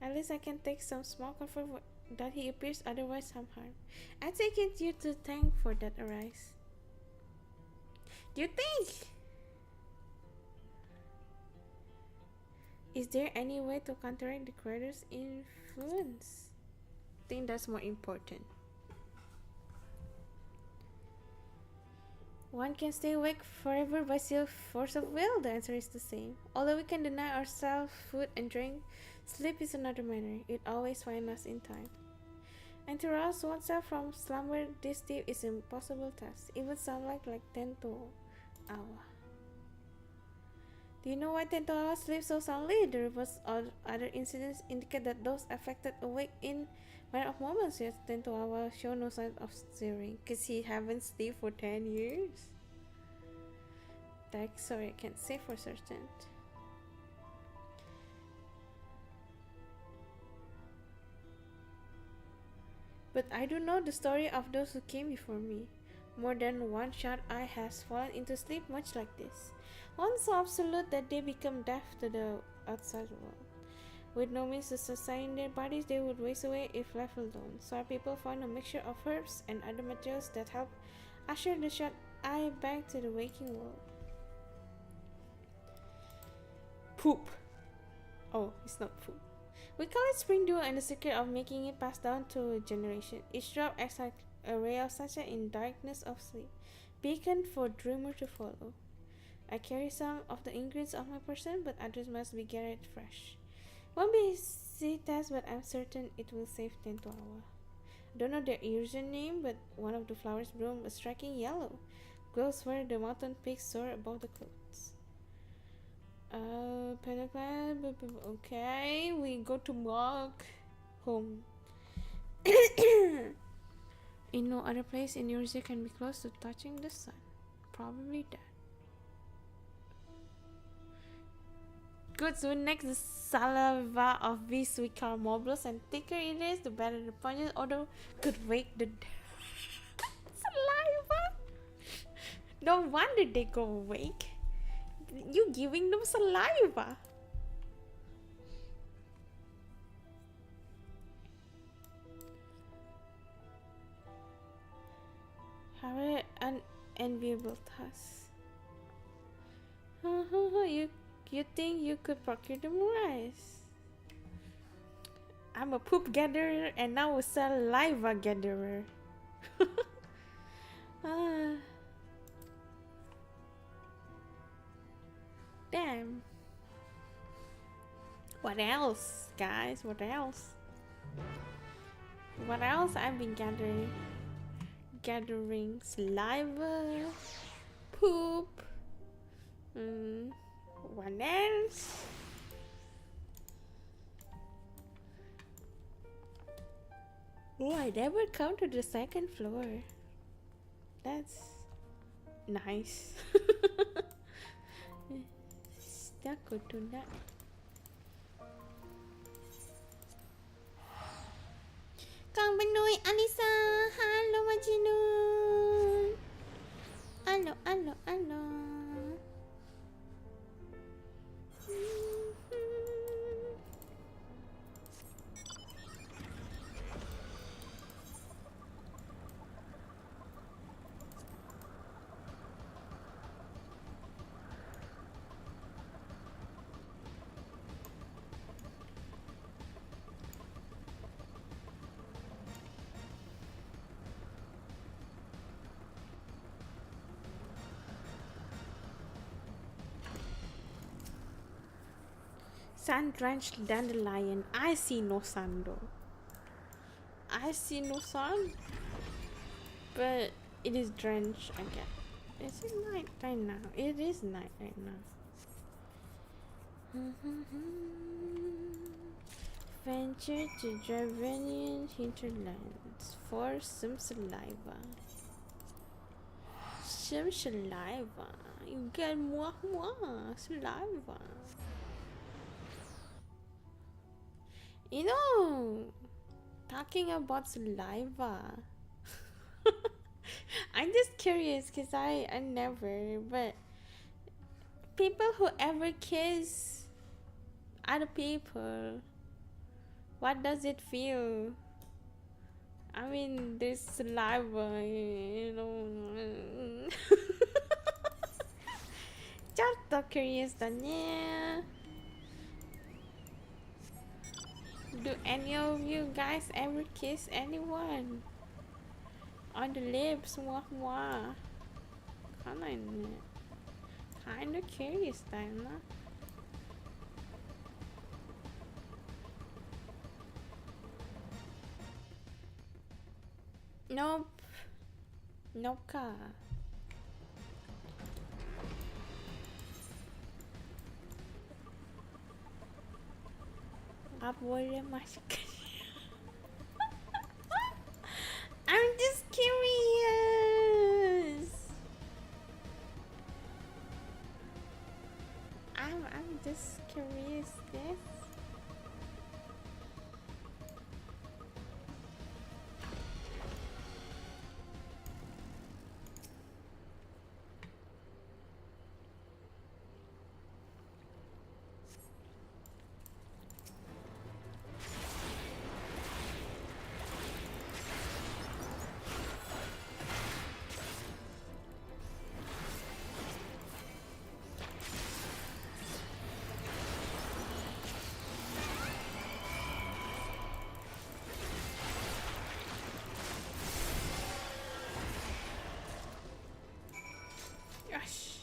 At least I can take some small comfort that he appears otherwise unharmed. I take it you to thank for that, Arise. Do you think? Is there any way to counteract the creator's influence? I think that's more important. One can stay awake forever by sheer force of will. The answer is the same. Although we can deny ourselves food and drink, sleep is another matter. It always finds us in time. And to rouse oneself from slumber this deep is an impossible task. Even sunlight like Tentoawa. Do you know why Tentoawa sleeps so soundly? The reports of other incidents indicate that those affected awake in matter of moments, yet Tentoawa show no signs of stirring, cause he haven't slept for 10 years. Like, sorry, I can't say for certain. But I do know the story of those who came before me. More than one short eye has fallen into sleep much like this. One so absolute that they become deaf to the outside world. With no means to sustain their bodies, they would waste away if left alone. So our people found a mixture of herbs and other materials that help usher the shut eye back to the waking world. Poop. Oh, it's not poop. We call it spring dew, and the secret of making it pass down to a generation. Each drop acts like a ray of sunshine in darkness of sleep, beacon for dreamer to follow. I carry some of the ingredients of my person, but others must be gathered fresh. Won't be easy task, but I'm certain it will save Tentoawa. I don't know their Eurasian name, but one of the flowers bloom a striking yellow, glows where the mountain peaks soar above the clouds. Okay, we go to walk home. In no other place in Eurasia can be close to touching the sun. Probably that. Good, so next the saliva of these we call moblers, and thicker it is, the better the pungent odor could wake the saliva. No wonder they go awake. You giving them saliva. How an unenviable task. You think you could procure them rice? I'm a poop gatherer and now a saliva gatherer. Damn. What else, guys? What else? What else I've been gathering? Gathering saliva, poop. What else? Oh, I never come to the second floor. That's nice. Stuck to that. Kang Benoy Arisa, hello Majinun. Hello, hello, hello. Sun-drenched dandelion. I see no sun though. I see no sun. But it is drenched again. Is it night right now? It is night right now. Venture to Dravenian hinterlands for some saliva. Some saliva. You get more saliva. You know, talking about saliva. I'm just curious because I never, but people who ever kiss other people, what does it feel? I mean, there's saliva, you know. Just curious, Daniel. Do any of you guys ever kiss anyone on the lips? Kinda curious, Diana. Nope. Nope ka. I'm just curious. I'm just curious, yes. Gosh.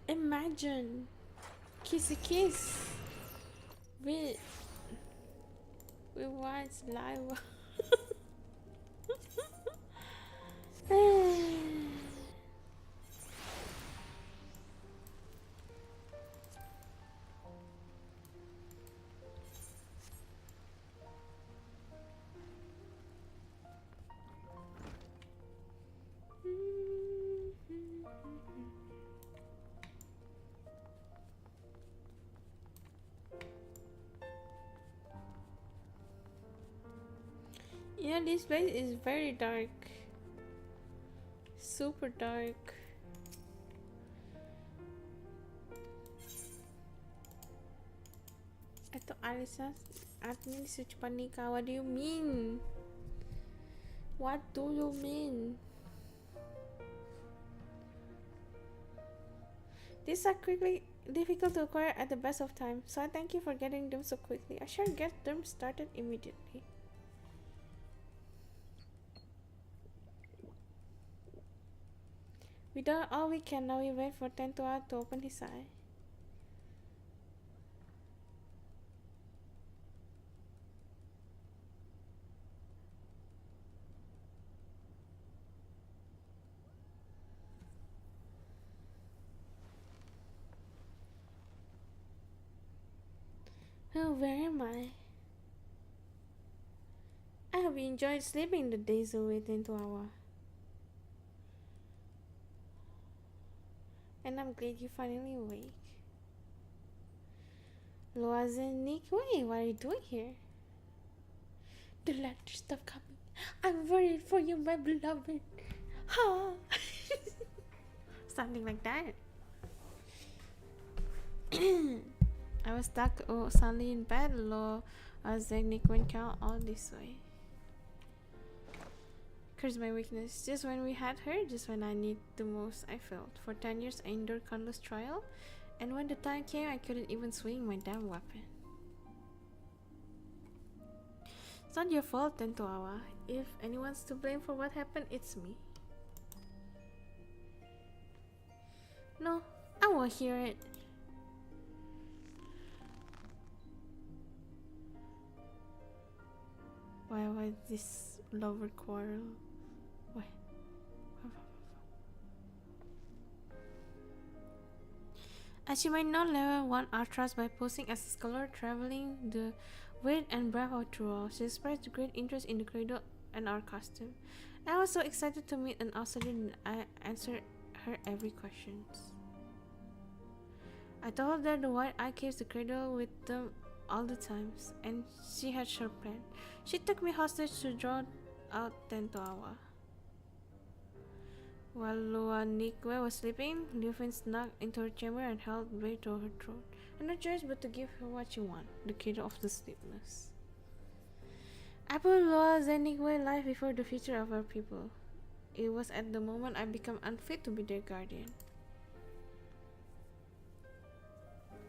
Imagine kiss a kiss with white saliva. Yeah, this place is very dark. Super dark. Ito Arisa admin search panika. What do you mean? What do you mean? These are quickly difficult to acquire at the best of times, so I thank you for getting them so quickly. I shall get them started immediately. We done all we can, now we wait for Tentua to open his eye. Oh, where am I? I have enjoyed sleeping the days away into our. And I'm glad you finally awake. Loazenic, wait, what are you doing here? The letter stop coming. I'm worried for you, my beloved. Ha! Something like that. I was stuck suddenly in bed. Loazenic went out all this way. Curse my weakness. Just when we had her, just when I need the most, I failed. For 10 years, I endured countless trial, and when the time came, I couldn't even swing my damn weapon. It's not your fault, Tentoawa. If anyone's to blame for what happened, it's me. No, I won't hear it. Why this lover quarrel? Why? As you might know, level 1 Artras by posing as a scholar traveling the weird and brave outlaw. She expressed great interest in the cradle and our costume. I was so excited to meet an outsider and I answered her every question. I told her the white eye keeps the cradle with them all the times, and she had her plan. She took me hostage to draw out Tentoawa. While Loanique was sleeping, Liufin snuck into her chamber and held Blade to her throat. And no choice but to give her what she wanted, the cradle of the sleepless. I put Loanique life before the future of our people. It was at the moment I became unfit to be their guardian.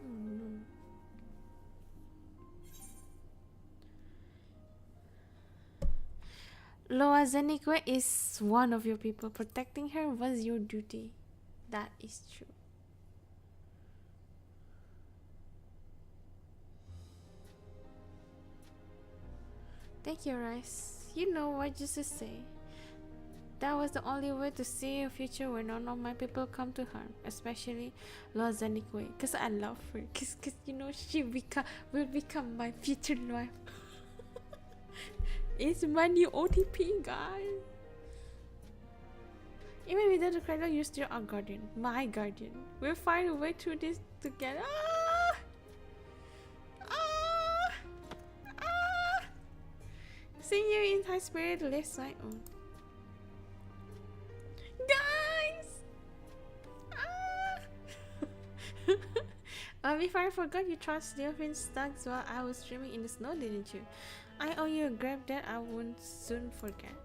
Oh no. Loazenique is one of your people. Protecting her was your duty. That is true. Thank you, Rice. You know what just to say. That was the only way to see a future where none of my people come to harm, especially Loazenique. Cause I love her. Cause you know she will become my future wife. It's my new OTP, guys. Even without the cradle, you're still our guardian. My guardian. We'll find a way through this together. Ah! Ah! Ah! Seeing you in high spirit lifts my own. Guys! Ah! Before I forgot, you trust Delphine stocks while I was streaming in the snow, didn't you? I owe you a grab that I won't soon forget.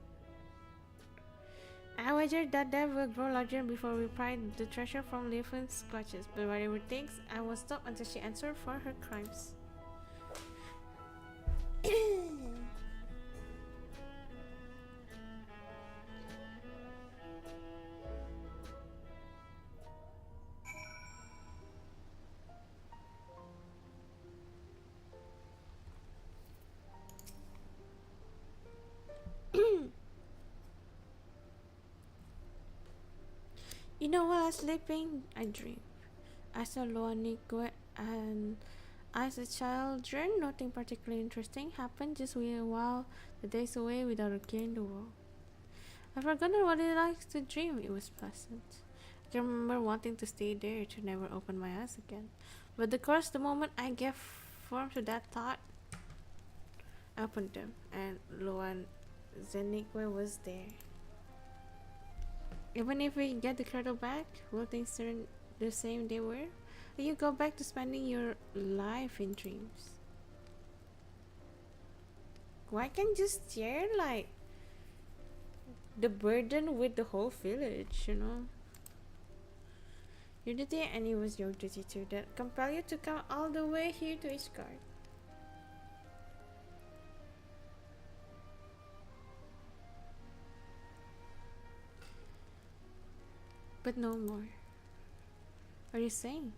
I wagered that death will grow larger before we pry the treasure from Leofin's clutches, but whatever thinks, I won't stop until she answers for her crimes. You know, while I was sleeping, I dreamed. I saw Loanique and as a child dreamed nothing particularly interesting happened just while the days away without a care in the world. I forgotten what it likes to dream. It was pleasant. I can remember wanting to stay there to never open my eyes again. But of course, the moment I gave form to that thought, I opened them, and Loanique was there. Even if we get the cradle back, will things turn the same they were? Or you go back to spending your life in dreams? Why can't you share like the burden with the whole village, you know? Your duty, and it was your duty too, that compel you to come all the way here to Ishgard. But no more. What are you saying?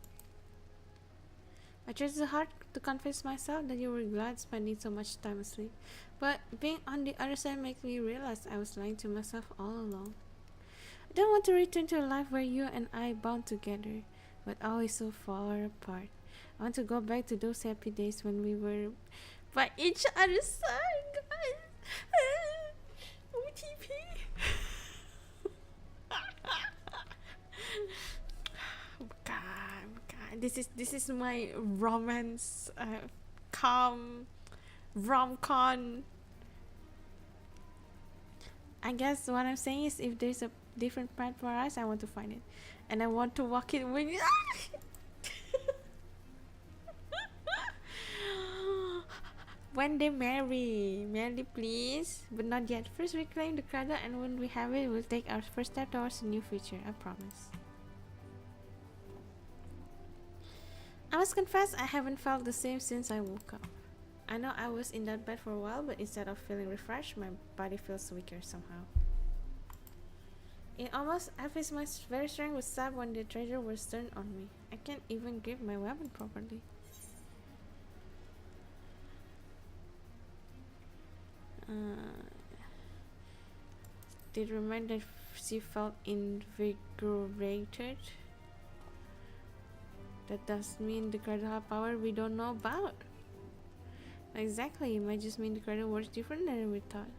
I tried so hard to convince myself that you were glad spending so much time asleep, but being on the other side makes me realize I was lying to myself all along. I don't want to return to a life where you and I bound together, but always so far apart. I want to go back to those happy days when we were by each other's side, guys. OTP. God, this is my romance, calm, rom-com. I guess what I'm saying is, if there's a different path for us, I want to find it, and I want to walk it with. When they marry please, but not yet. First we claim the cradle, and when we have it, we'll take our first step towards a new future. I promise. I must confess, I haven't felt the same since I woke up. I know I was in that bed for a while, but instead of feeling refreshed, my body feels weaker somehow. It almost as if my very strength was sapped when the treasure was turned on me. I can't even grip my weapon properly. Did remind that she felt invigorated. That does mean the cradle have power we don't know about. Exactly, it might just mean the cradle works different than we thought.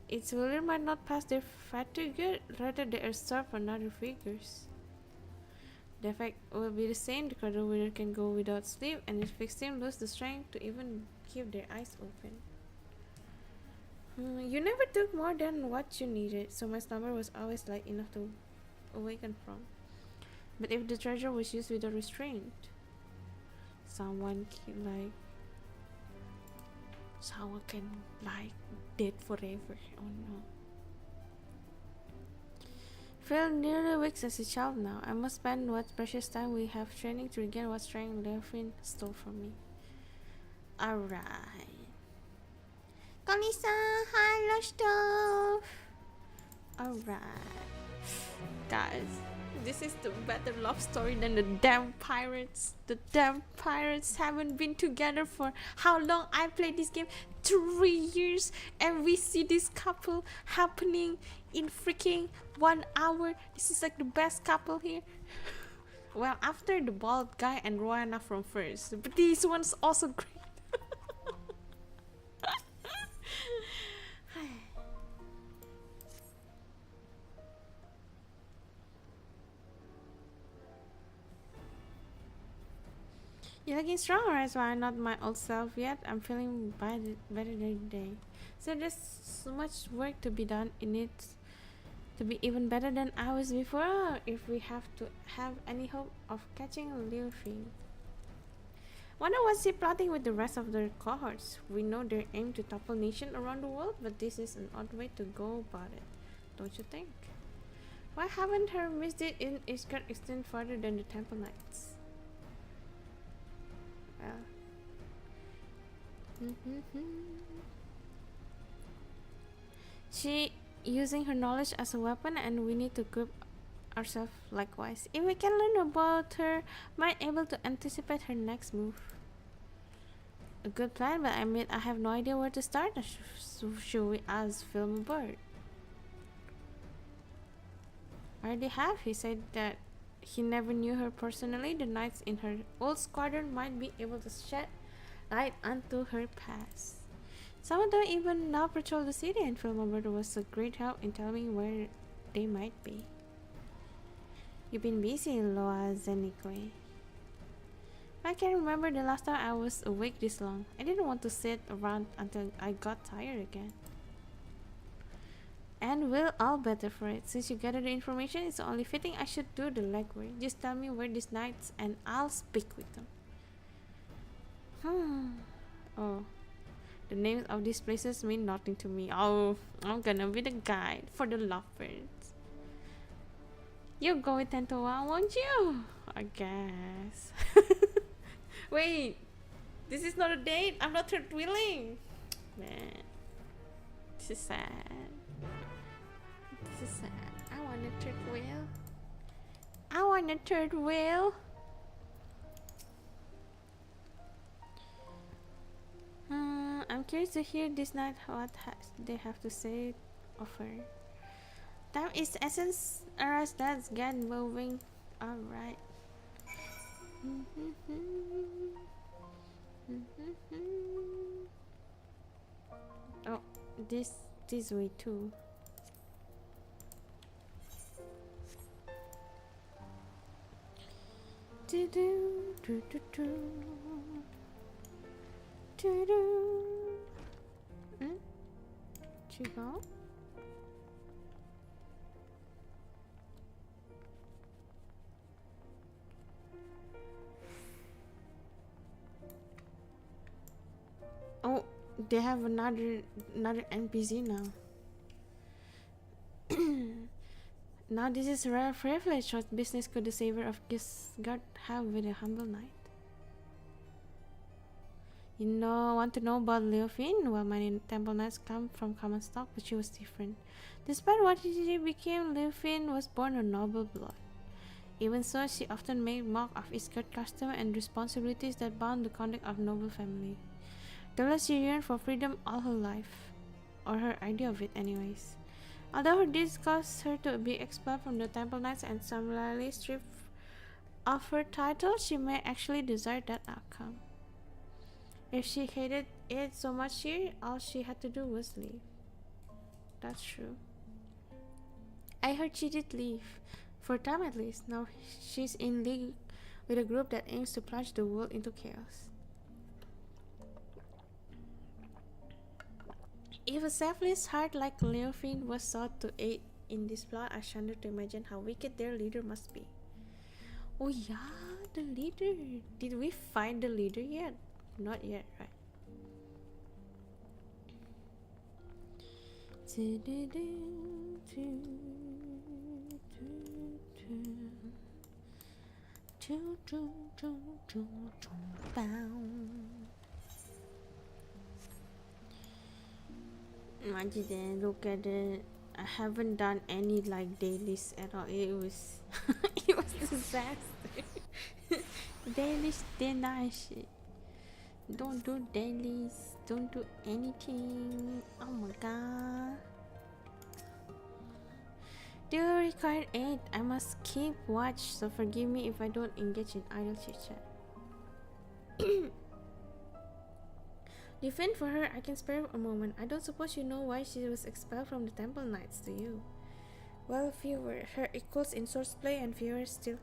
Its ruler might not pass their fatigue, rather they are starved for other figures. The effect will be the same. The cradle wielder can go without sleep, and its fixed team lose the strength to even keep their eyes open. You never took more than what you needed, so my slumber was always light enough to awaken from. But if the treasure was used without restraint, someone can dead forever. Oh no. Feel nearly weak as a child now. I must spend what precious time we have training to regain what strength Leofin stole from me. Alright. Kalisa, hi Stolf. Alright. Guys, this is the better love story than the damn pirates. The damn pirates haven't been together for how long? I played this game 3 years, and we see this couple happening in freaking 1 hour. This is like the best couple here. Well, after the bald guy and Rowana from first, but this one's also great. You're looking stronger, as well. I'm not my old self yet. I'm feeling better every day. So there's so much work to be done in it to be even better than I was before, if we have to have any hope of catching Leofin. Wonder what's he plotting with the rest of their cohorts. We know their aim to topple nations around the world, but this is an odd way to go about it, don't you think? Why haven't her misdeed in Ishgard extend further than the Temple Knights? Well, she using her knowledge as a weapon, and we need to equip ourselves likewise. If we can learn about her, might able to anticipate her next move. A good plan, but I admit I have no idea where to start. Should we ask Film Bird? I already have. He said that he never knew her personally. The knights in her old squadron might be able to shed light onto her past. Some of them even now patrol the city, and Filmbird was a great help in telling me where they might be. You've been busy, Loa Zenikwe. I can't remember the last time I was awake this long. I didn't want to sit around until I got tired again. And we're all better for it. Since you gathered the information, it's only fitting I should do the legwork. Just tell me where these knights and I'll speak with them. Oh, the names of these places mean nothing to me. Oh, I'm gonna be the guide for the lovebirds. You go with Tentoa, won't you? I guess. Wait, this is not a date. I'm not third wheeling. Man, this is sad. This is sad. I want a third wheel. I want a third wheel. I'm curious to hear this night what they have to say of her. Time is essence. Alright, let's get moving. Alright. Oh, this way too. Chico? Oh, they have another NPC now. Now this is rare privilege. What business could the savior of Gisgard have with a humble knight? You know, want to know about Leofin? Well, many temple knights come from common stock, but she was different. Despite what she became, Leofin was born of noble blood. Even so, she often made mock of Isgard custom and responsibilities that bound the conduct of noble family. Doubtless she yearned for freedom all her life, or her idea of it anyways. Although her deeds caused her to be expelled from the Temple Knights and summarily stripped of her title, she may actually desire that outcome. If she hated it so much here, all she had to do was leave. That's true. I heard she did leave, for a time at least. Now she's in league with a group that aims to plunge the world into chaos. If a selfless heart like Leofin was sought to aid in this plot, I shudder to imagine how wicked their leader must be. Oh yeah, the leader. Did we find the leader yet? Not yet, right? I didn't look at it. I haven't done any like dailies at all. It was it was disaster. Dailies, they're nice. Don't do dailies. Don't do anything. Oh my god. Do require 8. I must keep watch, so forgive me if I don't engage in idle chit chat. Defend for her, I can spare a moment. I don't suppose you know why she was expelled from the Temple Knights, do you? Well, fewer her equals in swordplay and fewer still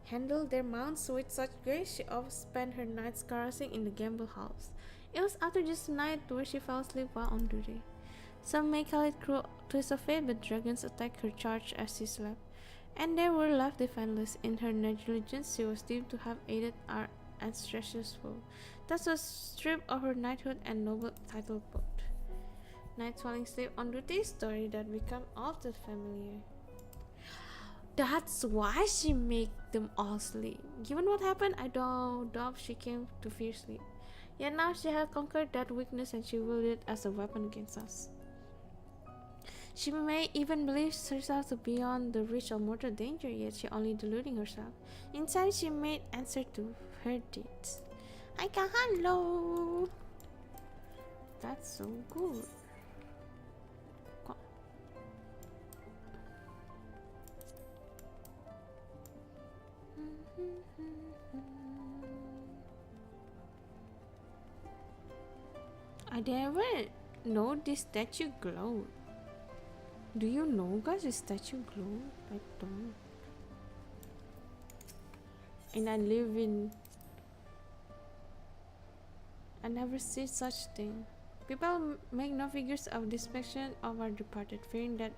handle their mounts with such grace. She often spent her nights carousing in the gamble halls. It was after this night where she fell asleep while on duty. Some may call it cruel twist of fate, but dragons attacked her charge as she slept, and they were left defenseless. In her negligence, she was deemed to have aided our ancestors' foe. Thus was stripped of her knighthood and noble title both. Nights falling asleep on duty, story that become all too familiar. That's why she made them all sleep. Given what happened, I don't doubt she came to fear sleep. Yet now she has conquered that weakness and she wielded it as a weapon against us. She may even believe herself to be beyond the reach of mortal danger, yet she only deluding herself. Inside, she made answer to her deeds. I can hello. That's so good. I never know this statue glowed. Do you know, guys, the statue glowed? I don't. And I live in. I never see such thing. People make no figures of depiction of our departed, fearing that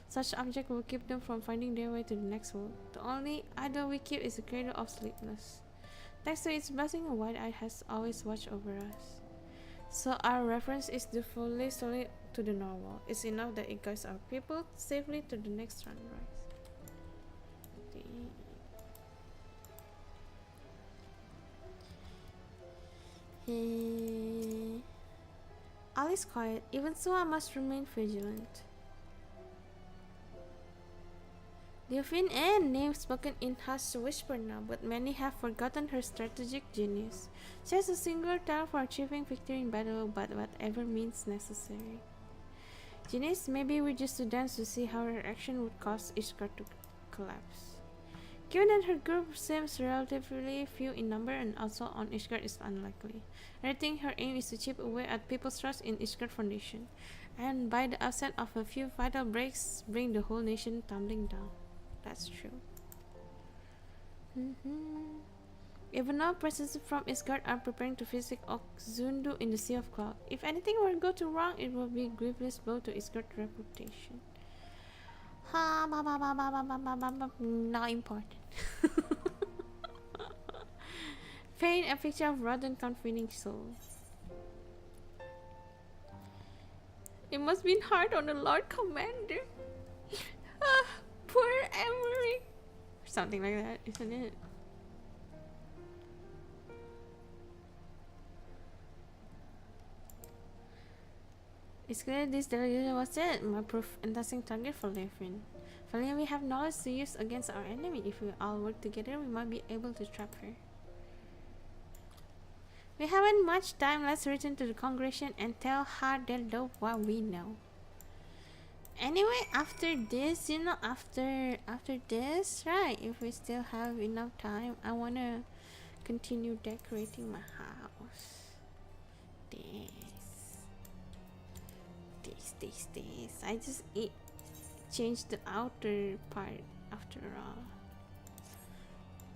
such object will keep them from finding their way to the next world. The only idol we keep is the cradle of sleepless. Thanks to its blessing, a white eye has always watched over us. So our reference is the fully solid to the normal. It's enough that it guides our people safely to the next sunrise. All is quiet. Even so, I must remain vigilant. Leofin Anne, name spoken in hushed whisper now, but many have forgotten her strategic genius. She has a singular talent for achieving victory in battle, but whatever means necessary. Genius, maybe we just to dance to see how her action would cause Ishgard to collapse. Given that her group seems relatively few in number and also on Ishgard is unlikely, I think her aim is to chip away at people's trust in Ishgard Foundation, and by the absence of a few vital breaks, bring the whole nation tumbling down. That's true. Even now, presents from Ishgard are preparing to visit Zundu in the Sea of Cloud. If anything were to go wrong, it will be a grievous blow to Ishgard's reputation. Not important. Paint a picture of rotten, confining soul. It must be hard on the Lord Commander. Poor Emery. Something like that, isn't it? It's clear this delegation was it, my proof and testing target for Levin. Finally, we have knowledge to use against our enemy. If we all work together, we might be able to trap her. We haven't much time. Let's return to the congregation and tell her what we know. Anyway, after this, you know, after this, right? If we still have enough time, I wanna continue decorating my house. This. I just change the outer part after all.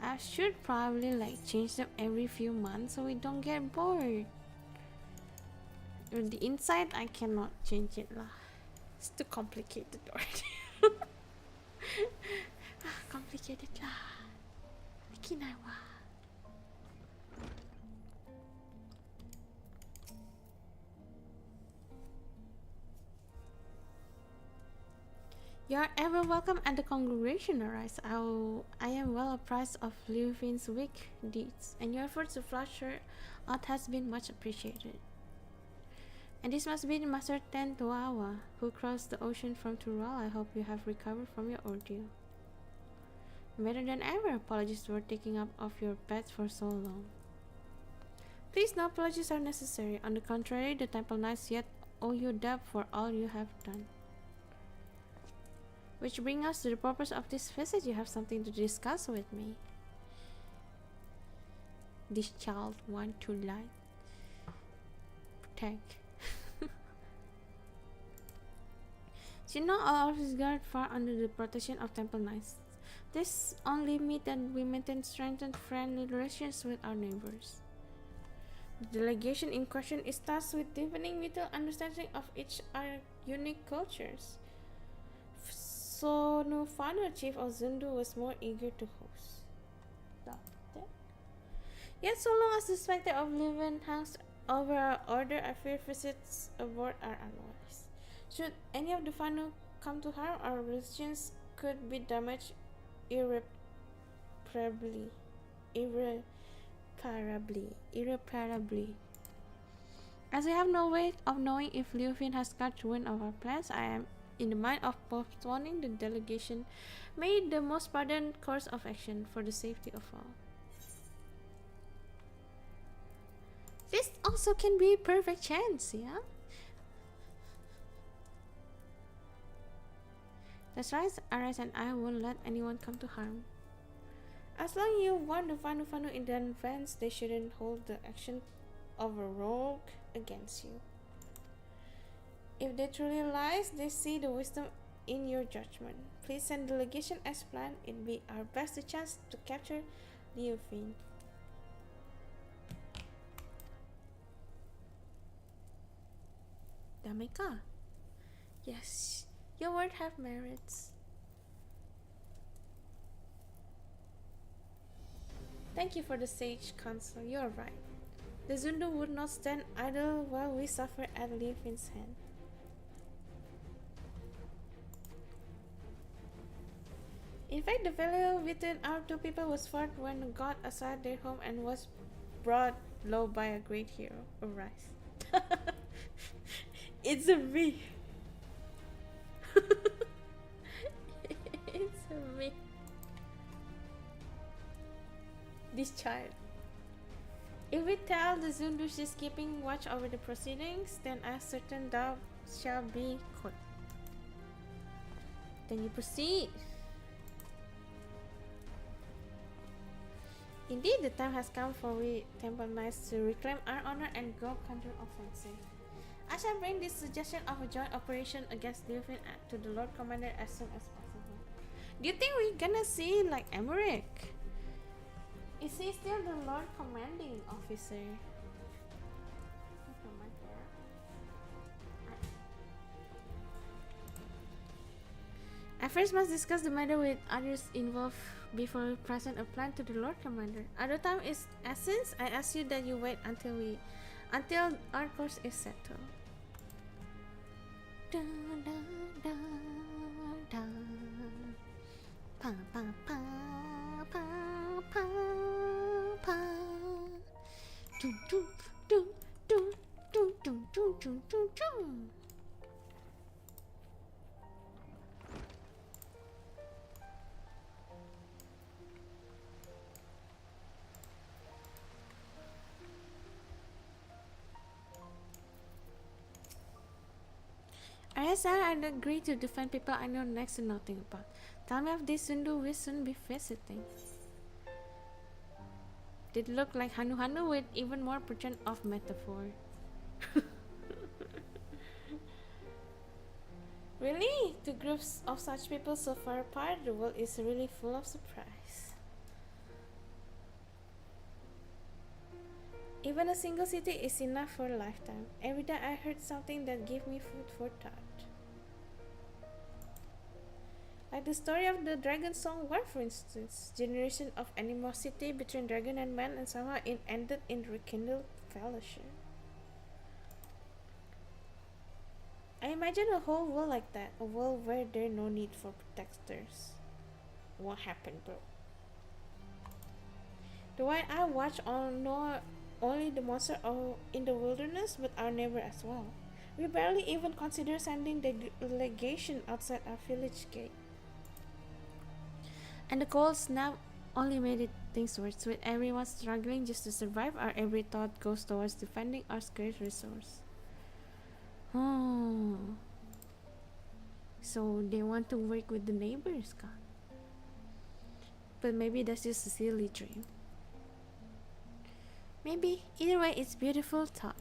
I should probably like change them every few months so we don't get bored. The inside I cannot change it lah. It's too complicated already. Complicated lah. Okinawa. You are ever welcome at the congregation, Arisa. I am well apprised of Levin's weak deeds, and your efforts to flush her out has been much appreciated. And this must be the Master Ten Toawa, who crossed the ocean from Tural. I hope you have recovered from your ordeal. Better than ever. Apologies for taking up of your pets for so long. Please, no apologies are necessary. On the contrary, the Temple Knights yet owe you debt for all you have done. Which brings us to the purpose of this visit. You have something to discuss with me. This child want to lie. Protect. So you know all of his guard far under the protection of Temple Knights. This only means that we maintain strengthened friendly relations with our neighbors. The delegation in question is tasked with deepening mutual understanding of each our unique cultures. So Nufano, chief of Zundu, was more eager to host. Yet so long as the specter of living hangs over our order, I fear visits aboard are unwise. Should any of the Fano come to harm, our relations could be damaged irreparably. As we have no way of knowing if Liufin has got wind of our plans, I am in the mind of postponing the delegation made the most prudent course of action for the safety of all. This also can be a perfect chance, yeah? That's right, Arisa and I won't let anyone come to harm. As long as you warn the Fanu in advance, they shouldn't hold the action of a rogue against you. If they truly lies, they see the wisdom in your judgment. Please send delegation as planned. It'd be our best chance to capture Liufin. Dameka. Yes, your word have merits. Thank you for the sage counsel. You are right. The Zundu would not stand idle while we suffer at Liufin's hand. In fact, the value between our two people was fought when God aside their home and was brought low by a great hero, Arisa. It's a me. It's a me. This child. If we tell the Zundu she's keeping watch over the proceedings, then a certain doubt shall be caught. Then you proceed. Indeed, the time has come for we Temple Knights to reclaim our honor and go counter-offensive. I shall bring this suggestion of a joint operation against Leofin to the Lord Commander as soon as possible. Do you think we're gonna see like Emmerich? Is he still the Lord Commanding Officer? I first must discuss the matter with others involved before we present a plan to the Lord Commander. Other time is essence. I ask you that you wait until our course is settled. Da, da, da, da. Pa, pa, pa, pa, pa, pa. Do, do, do, do, do, do, do, do, do, do. Arisa, I'd agree to defend people I know next to nothing about. Tell me of this Sundu we soon be visiting. Did look like Hanu Hanu with even more percent of metaphor. Really? Two groups of such people so far apart, the world is really full of surprise. Even a single city is enough for a lifetime. Every day I heard something that gave me food for thought. Like the story of the Dragon Song War, for instance. Generation of animosity between dragon and man, and somehow it ended in rekindled fellowship. I imagine a whole world like that. A world where there's no need for protectors. What happened, bro? The one I watch on only the monster in the wilderness, but our neighbor as well. We barely even consider sending the legation outside our village gate. And the cold snap only made things worse. With everyone struggling just to survive, our every thought goes towards defending our scarce resource. Oh. So they want to work with the neighbors, God. But maybe that's just a silly dream. Maybe. Either way, it's beautiful thought.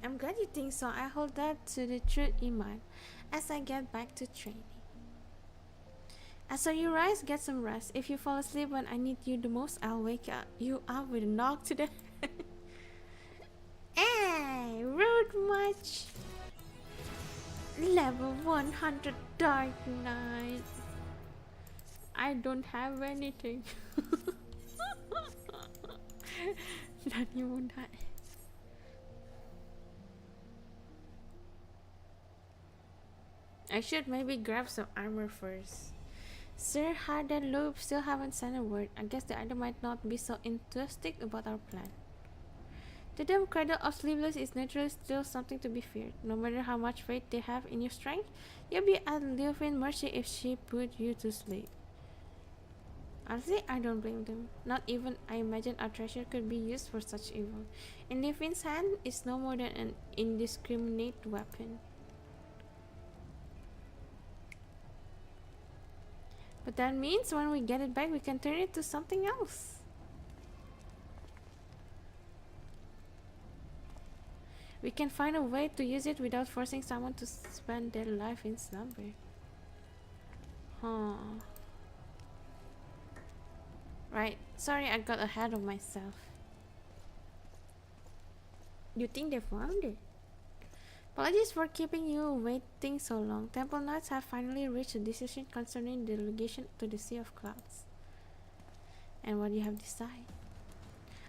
I'm glad you think so. I hold that to the truth in mind as I get back to training. As you rise, get some rest. If you fall asleep when I need you the most, I'll wake you up with a knock to the head. Hey, rude much. Level 100 Dark Knight. I don't have anything. That you won't die. I should maybe grab some armor first. Sir Harden Loop still haven't sent a word. I guess the other might not be so enthusiastic about our plan. The damn cradle of sleeveless is naturally still something to be feared. No matter how much faith they have in your strength, you'll be at Leofin's mercy if she put you to sleep. Honestly, I don't blame them. Not even I imagine our treasure could be used for such evil. In Leofin's hand is no more than an indiscriminate weapon. But that means when we get it back, we can turn it to something else. We can find a way to use it without forcing someone to spend their life in slumber. Huh. Right. Sorry, I got ahead of myself. You think they found it? Apologies for keeping you waiting so long. Temple Knights have finally reached a decision concerning the delegation to the Sea of Clouds. And what you have decided?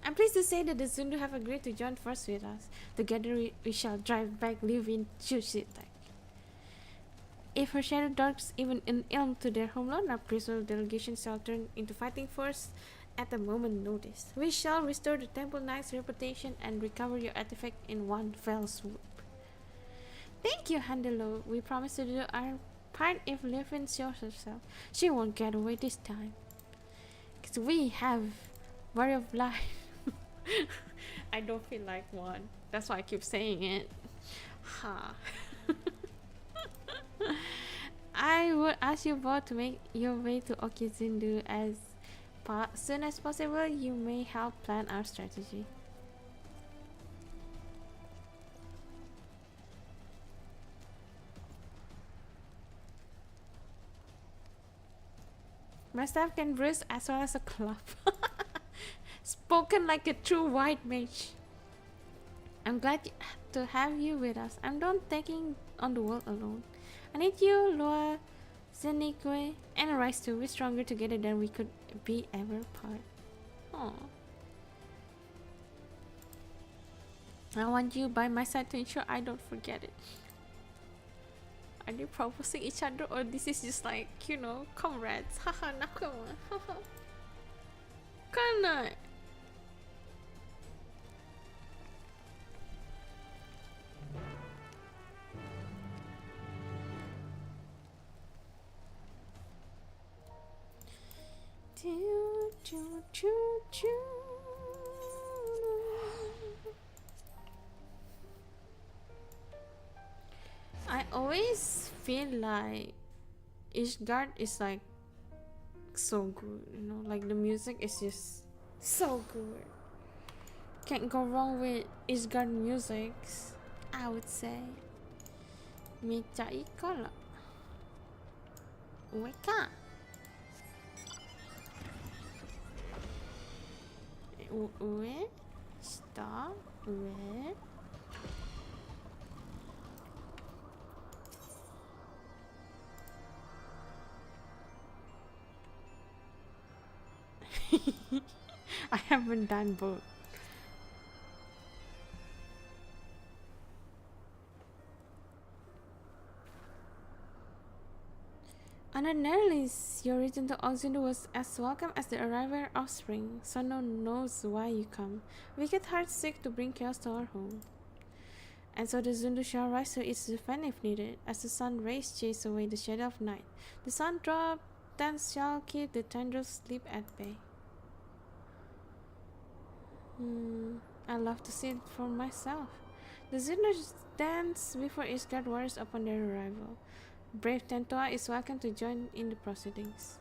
I'm pleased to say that the Zundu have agreed to join force with us. Together we shall drive back Livin Chushitek. If her shadow darks even an ilm to their homeland, our peaceful delegation shall turn into fighting force at a moment's notice. We shall restore the Temple Knight's reputation and recover your artifact in one fell swoop. Thank you, Handelo. We promise to do our part if Livin shows herself. She won't get away this time. Because we have Warrior of Life. I don't feel like one. That's why I keep saying it. Ha. I would ask you both to make your way to Okizindu as soon as possible. You may help plan our strategy. My staff can bruise as well as a club. Spoken like a true white mage. I'm glad to have you with us. I'm done taking on the world alone. I need you, Loa, Zenikwe, and Arise too. We're stronger together than we could be ever apart. Aww. I want you by my side to ensure I don't forget it. Are they proposing each other, or this is just like, you know, comrades? Haha, nakama. Haha. Kana. I always feel like Ishgard is like so good, you know, like the music is just so good. Can't go wrong with Ishgard music, I would say. Mecha ikala. Weka. Ue. Stop. Ue. I haven't done both. Unordinarily, your return to Oxyndo was as welcome as the arrival of spring. So no one knows why you come. Wicked hearts seek to bring chaos to our home. And so the Zundu shall rise to its defense if needed, as the sun rays chase away the shadow of night. The sun drop then shall keep the tendrils sleep at bay. I love to see it for myself. The Zundus dance before Ishgard warriors upon their arrival. Brave Tentoa is welcome to join in the proceedings.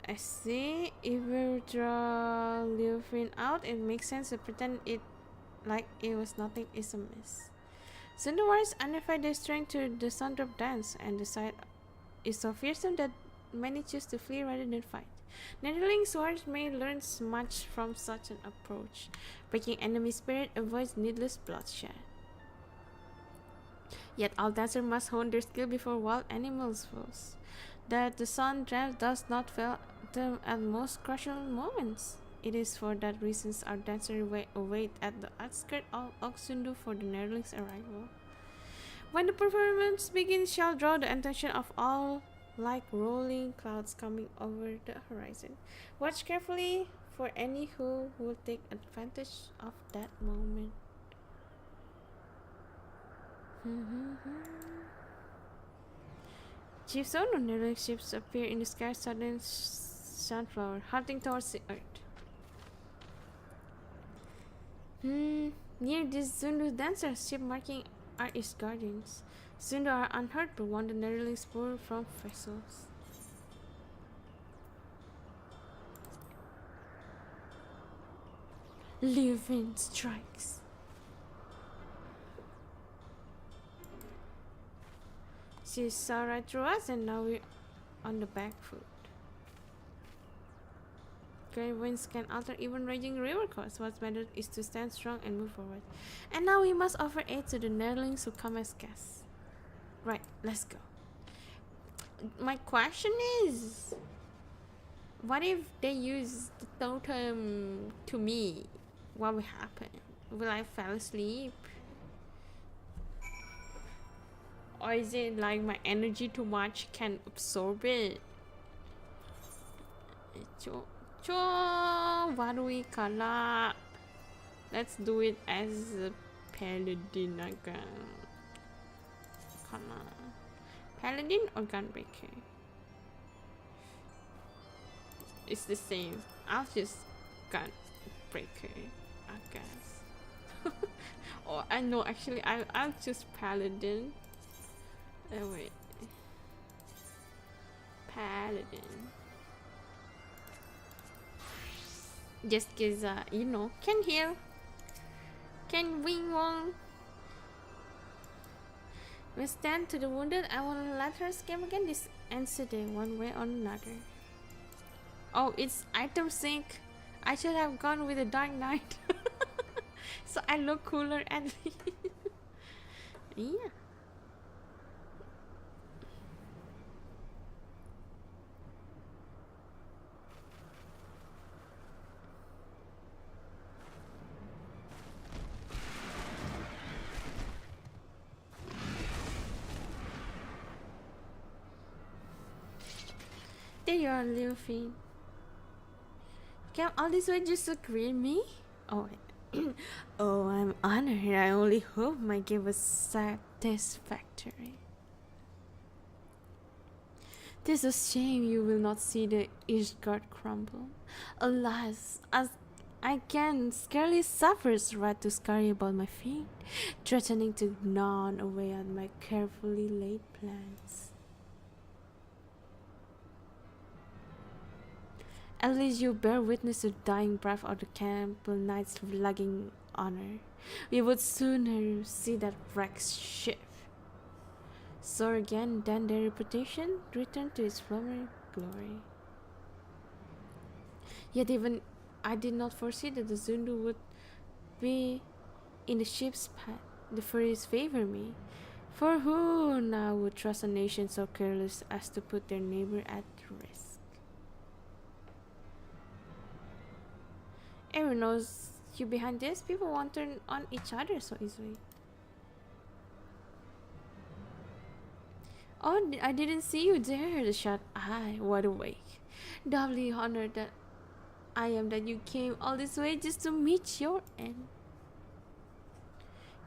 I see. If we draw Liufin out, it makes sense to pretend it like it was nothing is amiss. Zundu warriors unify their strength to the Sundrop dance, and the sight is so fearsome that many choose to flee rather than fight. Netherlings warriors may learn much from such an approach. Breaking enemy spirit avoids needless bloodshed. Yet all dancers must hone their skill before wild animals falls. That the sun drive does not fail them at most crucial moments. It is for that reason our dancers await at the outskirts of Oxundu for the Netherlings' arrival. When the performance begins, shall draw the attention of all like rolling clouds coming over the horizon. Watch carefully for any who will take advantage of that moment. Chiefs on Netherling ships appear in the sky, sudden sunflower, hunting towards the earth. Near this Zundu dancer ship marking are its guardians. Zundu are unhurt but want the Netherlings pour from vessels. Living strikes. She saw right through us and now we're on the back foot. Great winds can alter even raging river course. What's matter is to stand strong and move forward. And now we must offer aid to the Netherlings who come as guests. Right, let's go. My question is, what if they use the totem to me? What will happen? Will I fall asleep? Or is it like my energy too much can absorb it? Warui kala. Let's do it as a paladin again. Paladin or gunbreaker? It's the same. I'll just gunbreaker. I guess. Oh, I know. Actually, I'll choose paladin. Oh wait, paladin. Just cause you know, can heal, can wing one. We stand to the wounded. I will let her escape again. This ends today, one way or another. Oh, it's item sync. I should have gone with the Dark Knight. So I look cooler at least. Yeah. There you are, little fiend. Came all this way just to greet me? Oh, oh, I'm honored. I only hope my gift was satisfactory. Tis a shame you will not see the Ishgard crumble. Alas, as I can scarcely suffer right to scurry about my feet, threatening to gnaw away at my carefully laid plans. At least you bear witness to the dying breath of the Campbell Knight's lagging honor. We would sooner see that wreck shift. So again, then their reputation returned to its former glory. Yet even I did not foresee that the Zundu would be in the ship's path. The furries favor me. For who now would trust a nation so careless as to put their neighbor at risk? Everyone knows you behind this. People won't turn on each other so easily. Oh, I didn't see you there. The shut eye, wide awake. Doubly honored that I am that you came all this way just to meet your end.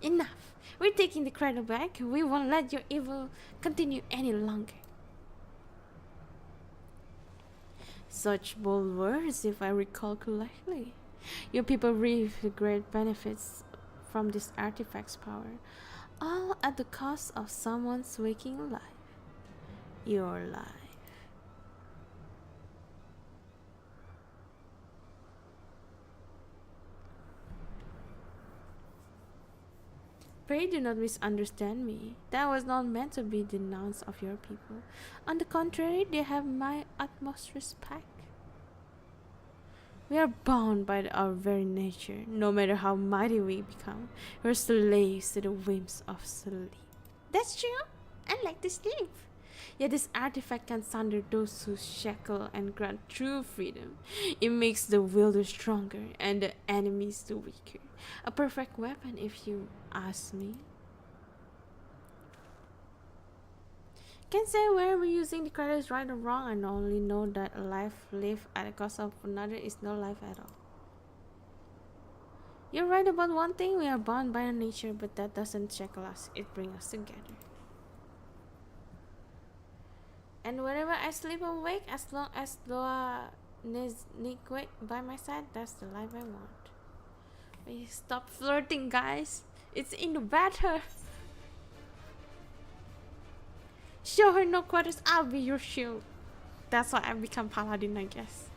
Enough. We're taking the cradle back. We won't let your evil continue any longer. Such bold words, if I recall correctly. Your people reap the great benefits from this artifact's power, all at the cost of someone's waking life. Your life. Pray do not misunderstand me. That was not meant to be denounced of your people. On the contrary, they have my utmost respect. We are bound by our very nature. No matter how mighty we become, we're slaves to the whims of sleep. That's true. I like to sleep. Yet this artifact can sunder those who shackle and grant true freedom. It makes the wielder stronger and the enemies the weaker. A perfect weapon, if you ask me. Can't say whether we're using the credits right or wrong. I only know that a life lived at the cost of another is no life at all. You're right about one thing. We are bound by our nature, but that doesn't shackle us. It brings us together. And whenever I sleep awake, as long as Loa Nikwe by my side, that's the life I want. Please stop flirting, guys. It's in the battle. Show her no quarters, I'll be your shield. That's why I become paladin, I guess.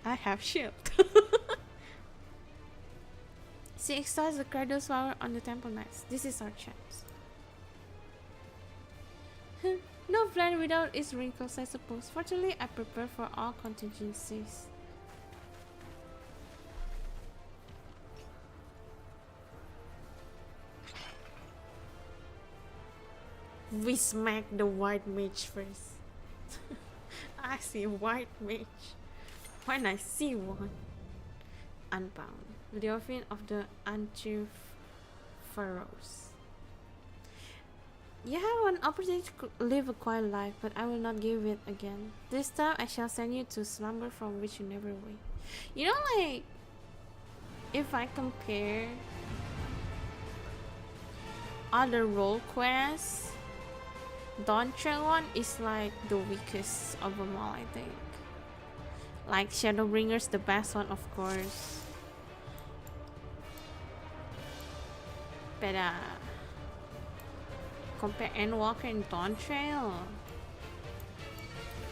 I have shield. She extends the cradle's power on the temple knights. This is our chance. No plan without its wrinkles, I suppose. Fortunately, I prepare for all contingencies. We smack the white mage first. I see a white mage. When I see one. Unbound. The orphan of the Antir Pharaohs. You have an opportunity to live a quiet life, but I will not give it again. This time I shall send you to slumber from which you never wake. You know, like, if I compare other role quests, Dawntrail one is like the weakest of them all, I think. Like Shadowbringer's the best one, of course. But compare Endwalker and Dawntrail,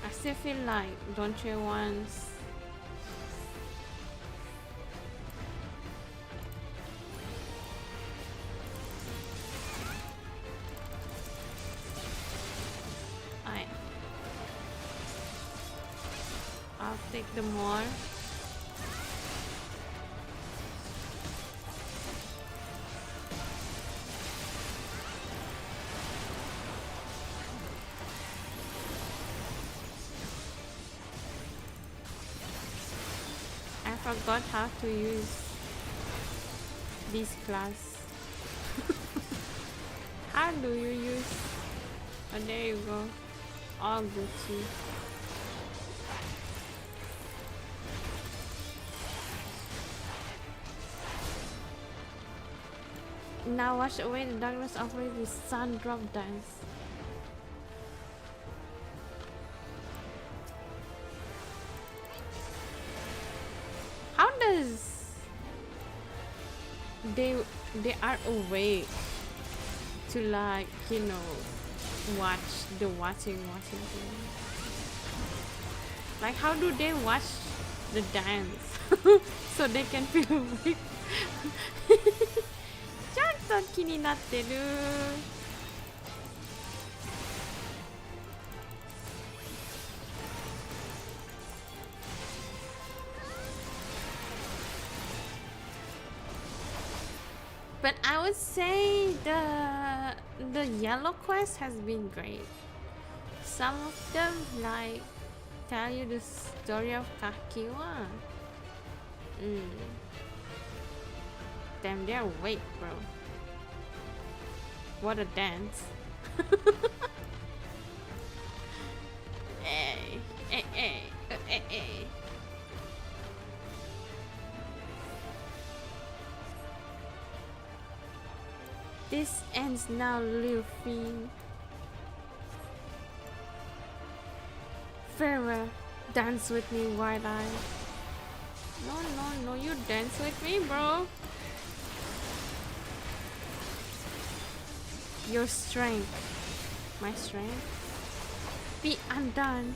I still feel like Dawntrail ones. I'll take the more. I forgot how to use this class. How do you use? Oh, there you go. All Gucci. Now wash away the darkness of the sun drop dance. How does they are awake to, like, you know, watch the watching thing? Like, how do they watch the dance so they can feel awake? ちょっと気になってる。But I would say the yellow quest has been great. Some of them, like, tell you the story of Kakiwa. Damn, they're awake, bro. What a dance. Hey, hey, hey, hey, hey. This ends now, little fiend. Farewell, dance with me, wide-eye. No, you dance with me, bro. Your strength, my strength, be undone.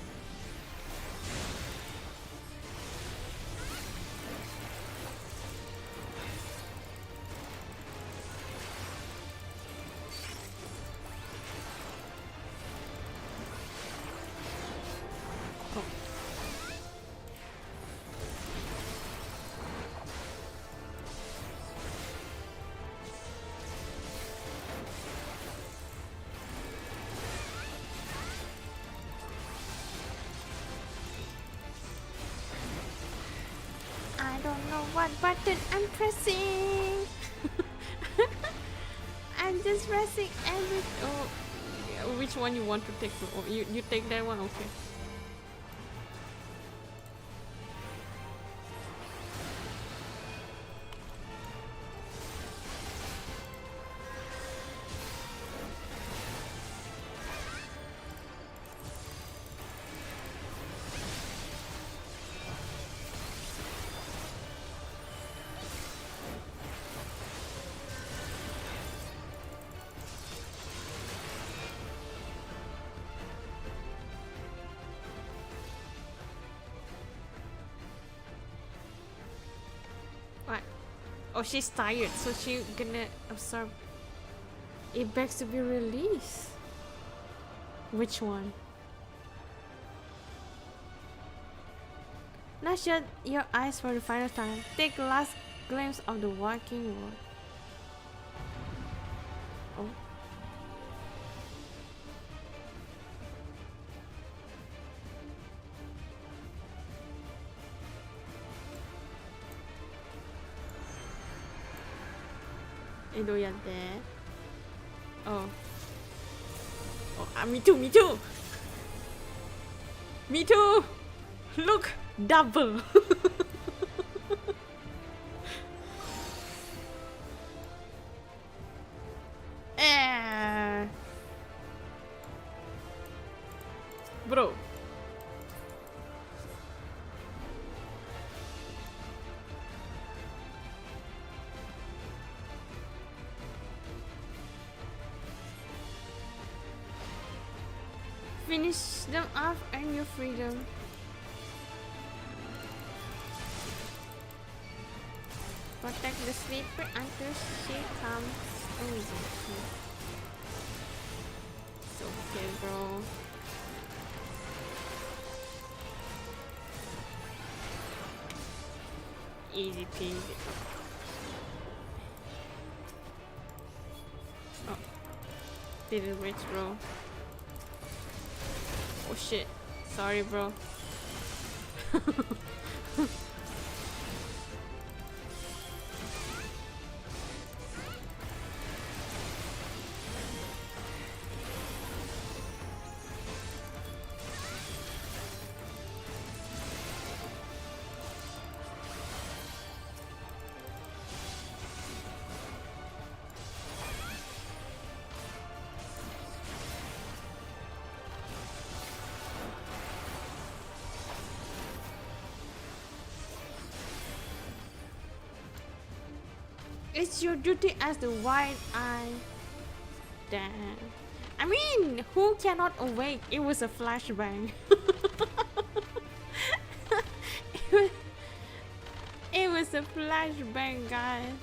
What button I'm pressing? I'm just pressing every. Oh, which one you want to take? Oh, you take that one, okay. Oh, she's tired, so she gonna absorb. It begs to be released. Which one? Now shut your eyes for the final time. Take the last glimpse of the walking world. Oh. Oh. Oh, me too. Me too. Look, double. Bro. Finish them off, earn your freedom. Protect the sleeper until she comes. Oh, is it? It's okay, bro. Easy peasy. Oh, didn't reach, bro. Oh shit. Sorry, bro. It's your duty as the white eye. Damn. I mean, who cannot awake? It was a flashbang. It was a flashbang, guys.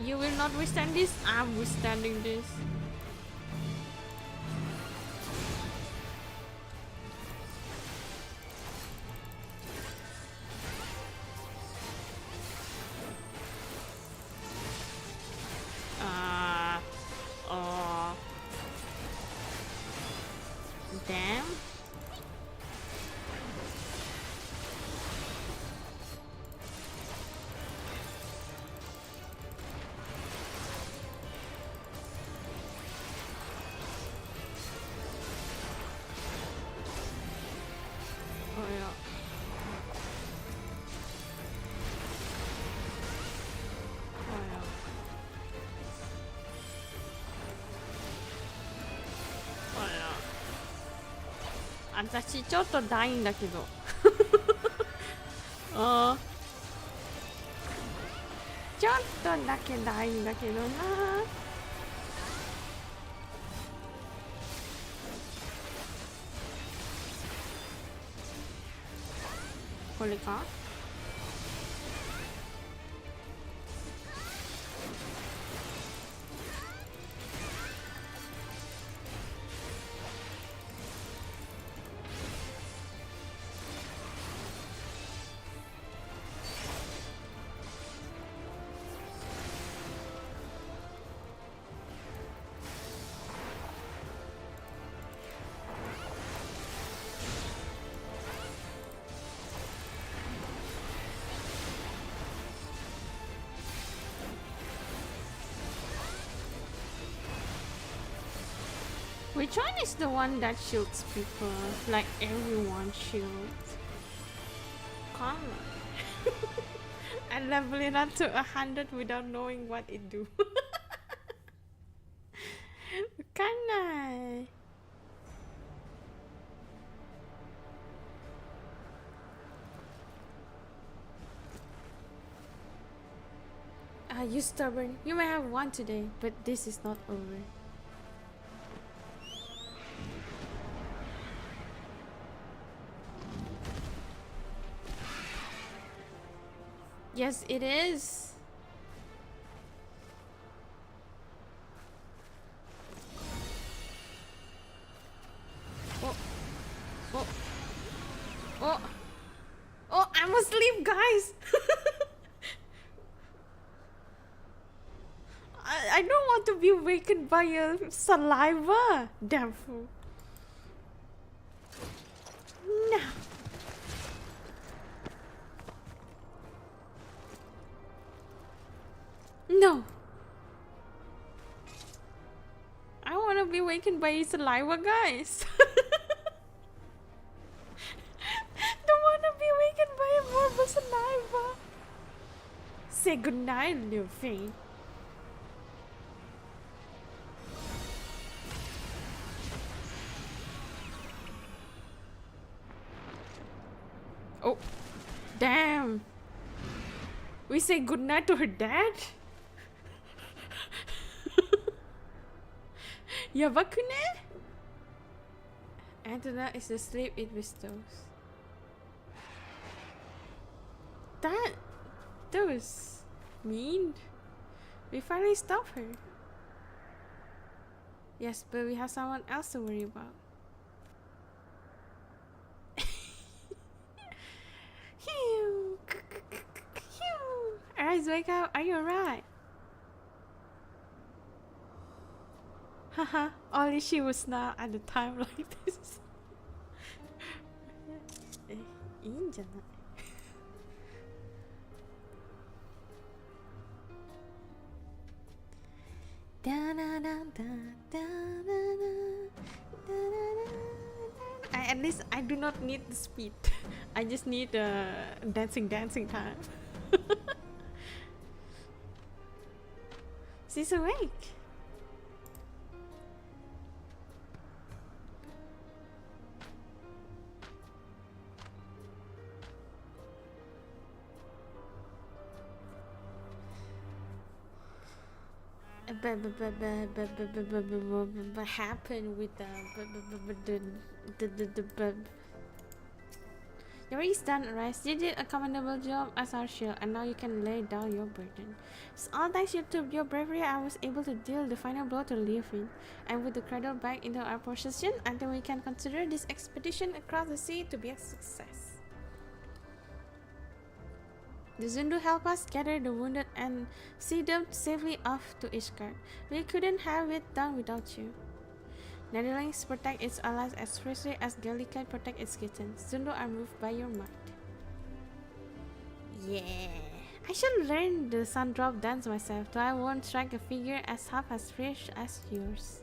You will not withstand this? I'm withstanding this. Oh. Damn.私ちょっとダイんだけどあーちょっとだけダイんだけどなこれかWhich one is the one that shoots people? Like everyone shoots. Come on. I level it up to 100 without knowing what it do. Can I? You stubborn. You may have won today, but this is not over. Yes, it is. Oh. Oh. Oh. Oh, I'm asleep, guys. I don't want to be awakened by a saliva. Damn fool. No. No. I want to be awakened by saliva, guys. Don't want to be awakened say goodnight, Luffy. Oh, damn. We say goodnight to her dad? Yabakune? Antonella is asleep, it bestows. That was mean. We finally stopped her. Yes, but we have someone else to worry about. Arise, wake up. Are you alright? Haha, only she was not at the time like this. At least I do not need the speed. I just need dancing time. She's awake. What happened with the Your is done, Arise. You did a commendable job as our shield, and now you can lay down your burden. It's all thanks to your bravery I was able to deal the final blow to Leofin, and with the cradle back into our possession until we can consider this expedition across the sea to be a success. The Zundu help us gather the wounded and see them safely off to Ishgard. We couldn't have it done without you. Netherlands protect its allies as fiercely as Gallica protect its kittens. Zundu are moved by your might. Yeah, I should learn the sun drop dance myself, so I won't strike a figure as half as fresh as yours.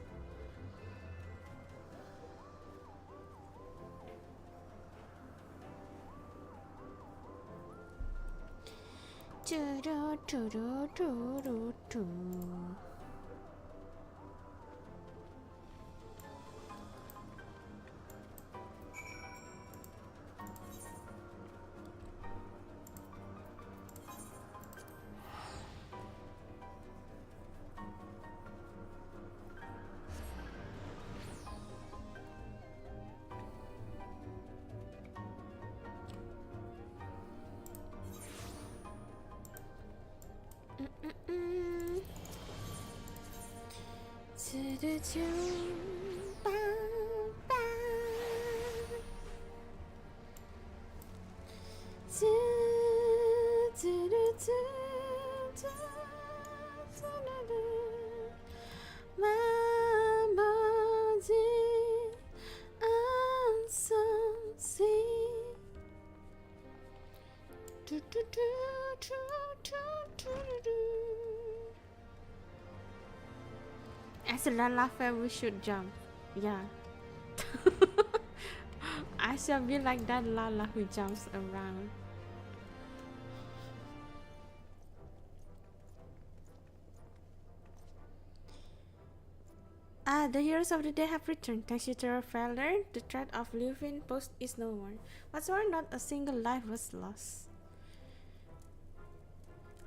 As a Lalafe, we should jump. Yeah. I shall be like that Lala who jumps around. Ah, the heroes of the day have returned. Thanks to your failure, the threat of Leofin post is no more. What's more, not a single life was lost.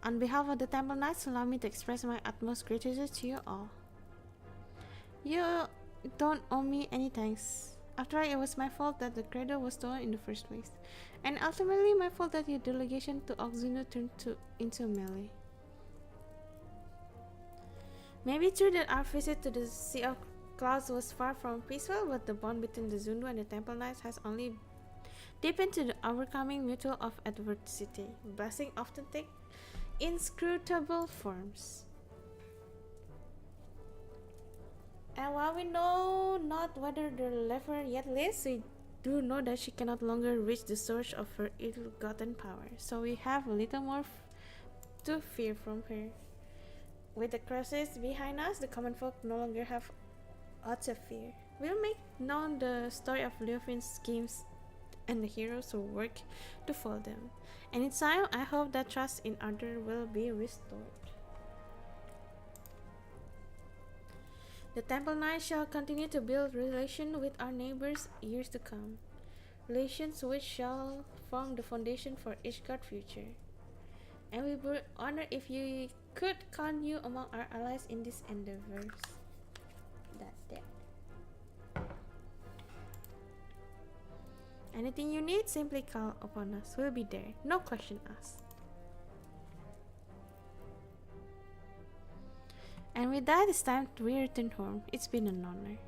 On behalf of the Temple Knights, allow me to express my utmost gratitude to you all. You don't owe me any thanks. After all, it was my fault that the cradle was stolen in the first place, and ultimately my fault that your delegation to Oxunu turned into melee. Maybe true that our visit to the Sea of Clouds was far from peaceful, but the bond between the Zundu and the Temple Knights has only deepened to the overcoming mutual of adversity. Blessing often take inscrutable forms. And while we know not whether the lever yet lives, we do know that she cannot longer reach the source of her ill-gotten power. So we have a little more to fear from her. With the crisis behind us, the common folk no longer have aught to fear. We'll make known the story of Leofin's schemes and the heroes who work to follow them. And in time, I hope that trust in others will be restored. The Temple Knight shall continue to build relations with our neighbors years to come. Relations which shall form the foundation for Ishgard's future. And we would honor if you could count you among our allies in these endeavors. That's that. Anything you need, simply call upon us. We'll be there. No question asked. And with that, it's time to return home. It's been an honor.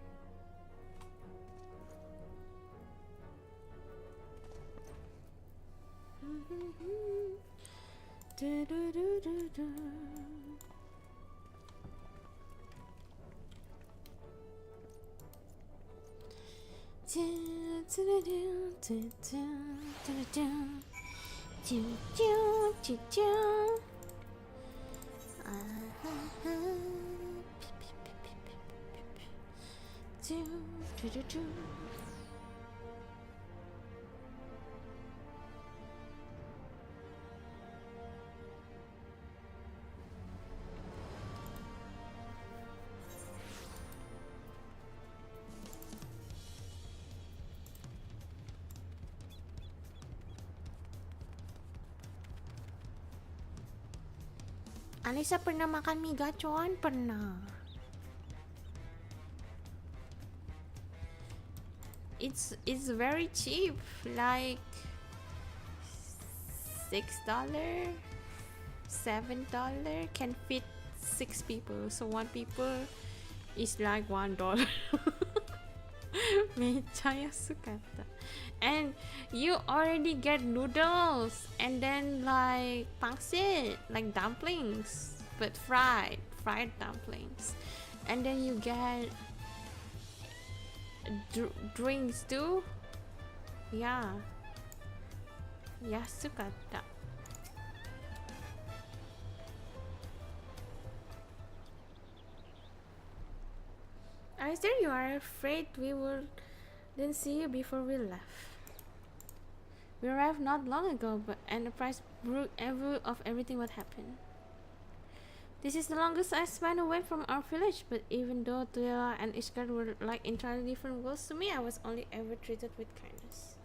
Arisa pernah makan mie gacoan? Pernah. It's very cheap, like $6, $7 can fit 6 people. So 1 people is like $1. Mechaya sukata. And you already get noodles and then like pangsit, like dumplings, but fried dumplings. And then you get drinks too. Yeah. Yasukata. Arisa, you are afraid we will didn't see you before we left. We arrived not long ago, but Enterprise broke of everything what happened. This is the longest I spent away from our village, but even though Tuya and Ishgard were like entirely different worlds to me, I was only ever treated with kindness.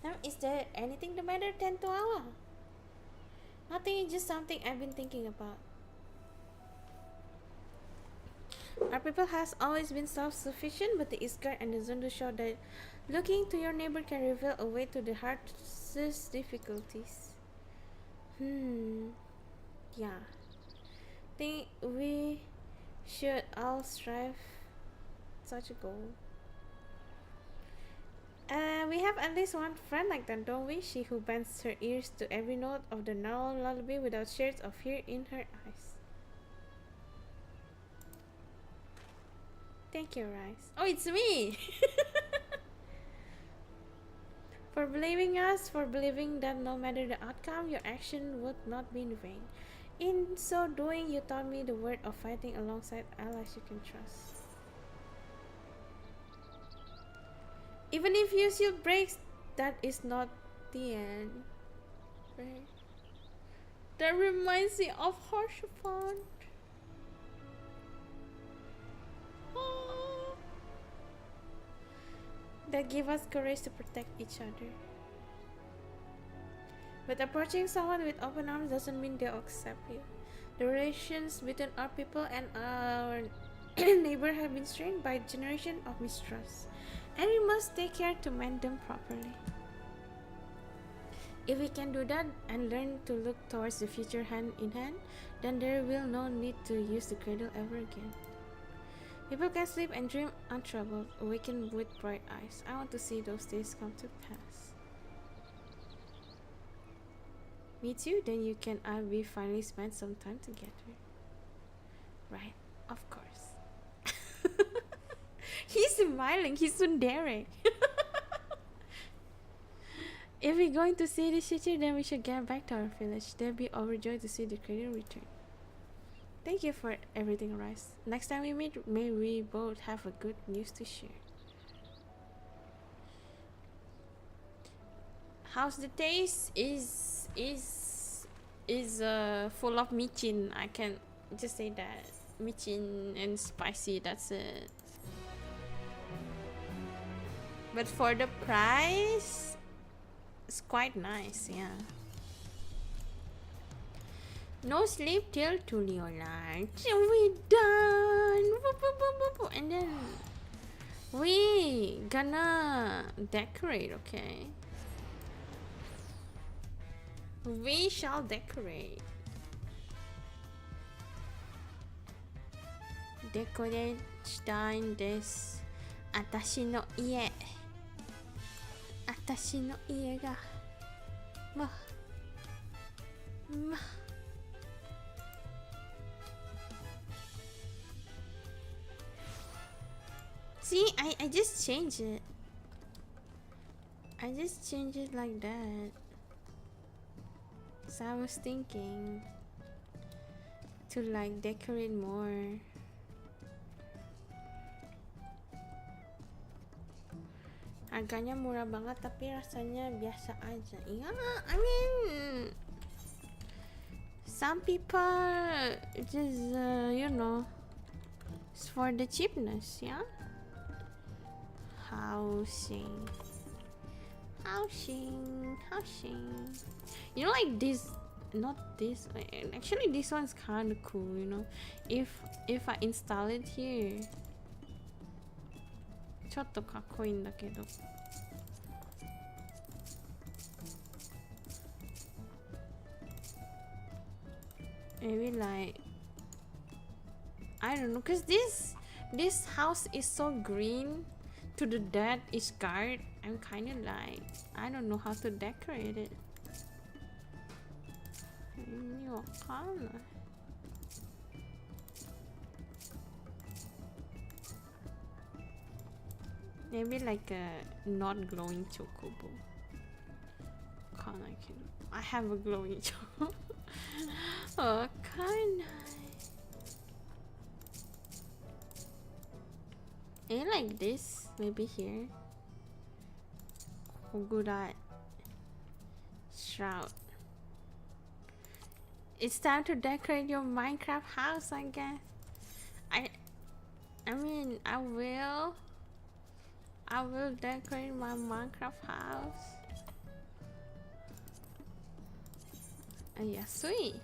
Now, is there anything the matter, Tentoawa? Nothing, it's just something I've been thinking about. Our people has always been self-sufficient, but the Ishgard and the Zundu show that looking to your neighbor can reveal a way to the hardest difficulties. Yeah. Think we should all strive such a goal. We have at least one friend like that, don't we? She who bends her ears to every note of the narrow lullaby without shades of fear in her eyes. Thank you, Rice. Oh, it's me! For believing us, for believing that no matter the outcome, your action would not be in vain. In so doing, you taught me the word of fighting alongside allies you can trust. Even if your shield breaks, that is not the end. Right? That reminds me of Harshafon. That give us courage to protect each other. But approaching someone with open arms doesn't mean they'll accept you. The relations between our people and our neighbor have been strained by generations of mistrust, and we must take care to mend them properly. If we can do that and learn to look towards the future hand in hand, then there will no need to use the cradle ever again. People can sleep and dream untroubled, awaken with bright eyes. I want to see those days come to pass. Me too, then you can we finally spend some time together. Right, of course. He's smiling, he's tsundere. If we're going to see this future, then we should get back to our village. They'll be overjoyed to see the cradle return. Thank you for everything, Rice. Next time we meet, may we both have a good news to share. How's the taste? Is full of micin. I can just say that. Micin and spicy, that's it. But for the price, it's quite nice, yeah. No sleep till 2 Leonard. We done. And then we gonna decorate, okay? We shall decorate. Decorate stein des. Atashi no ie. Atashi no ie ga. See, I just changed it. I just changed it like that. So I was thinking to like decorate more. Harganya murah banget tapi rasanya biasa aja. Yeah, I mean some people just you know, it's for the cheapness, yeah. Housing. You know, like this, not this. Actually, this one's kind of cool. You know, if I install it here, ちょっとかっこいいんだけど。Maybe like I don't know, cause this house is so green. To the dead is guard. I'm kind of like I don't know how to decorate it. Maybe like a not glowing chocobo. I have a glowing chocobo. Oh, kind of. And like this, maybe here. Kogurai shroud. It's time to decorate your Minecraft house, I guess. I mean, I will decorate my Minecraft house. Yeah, sweet.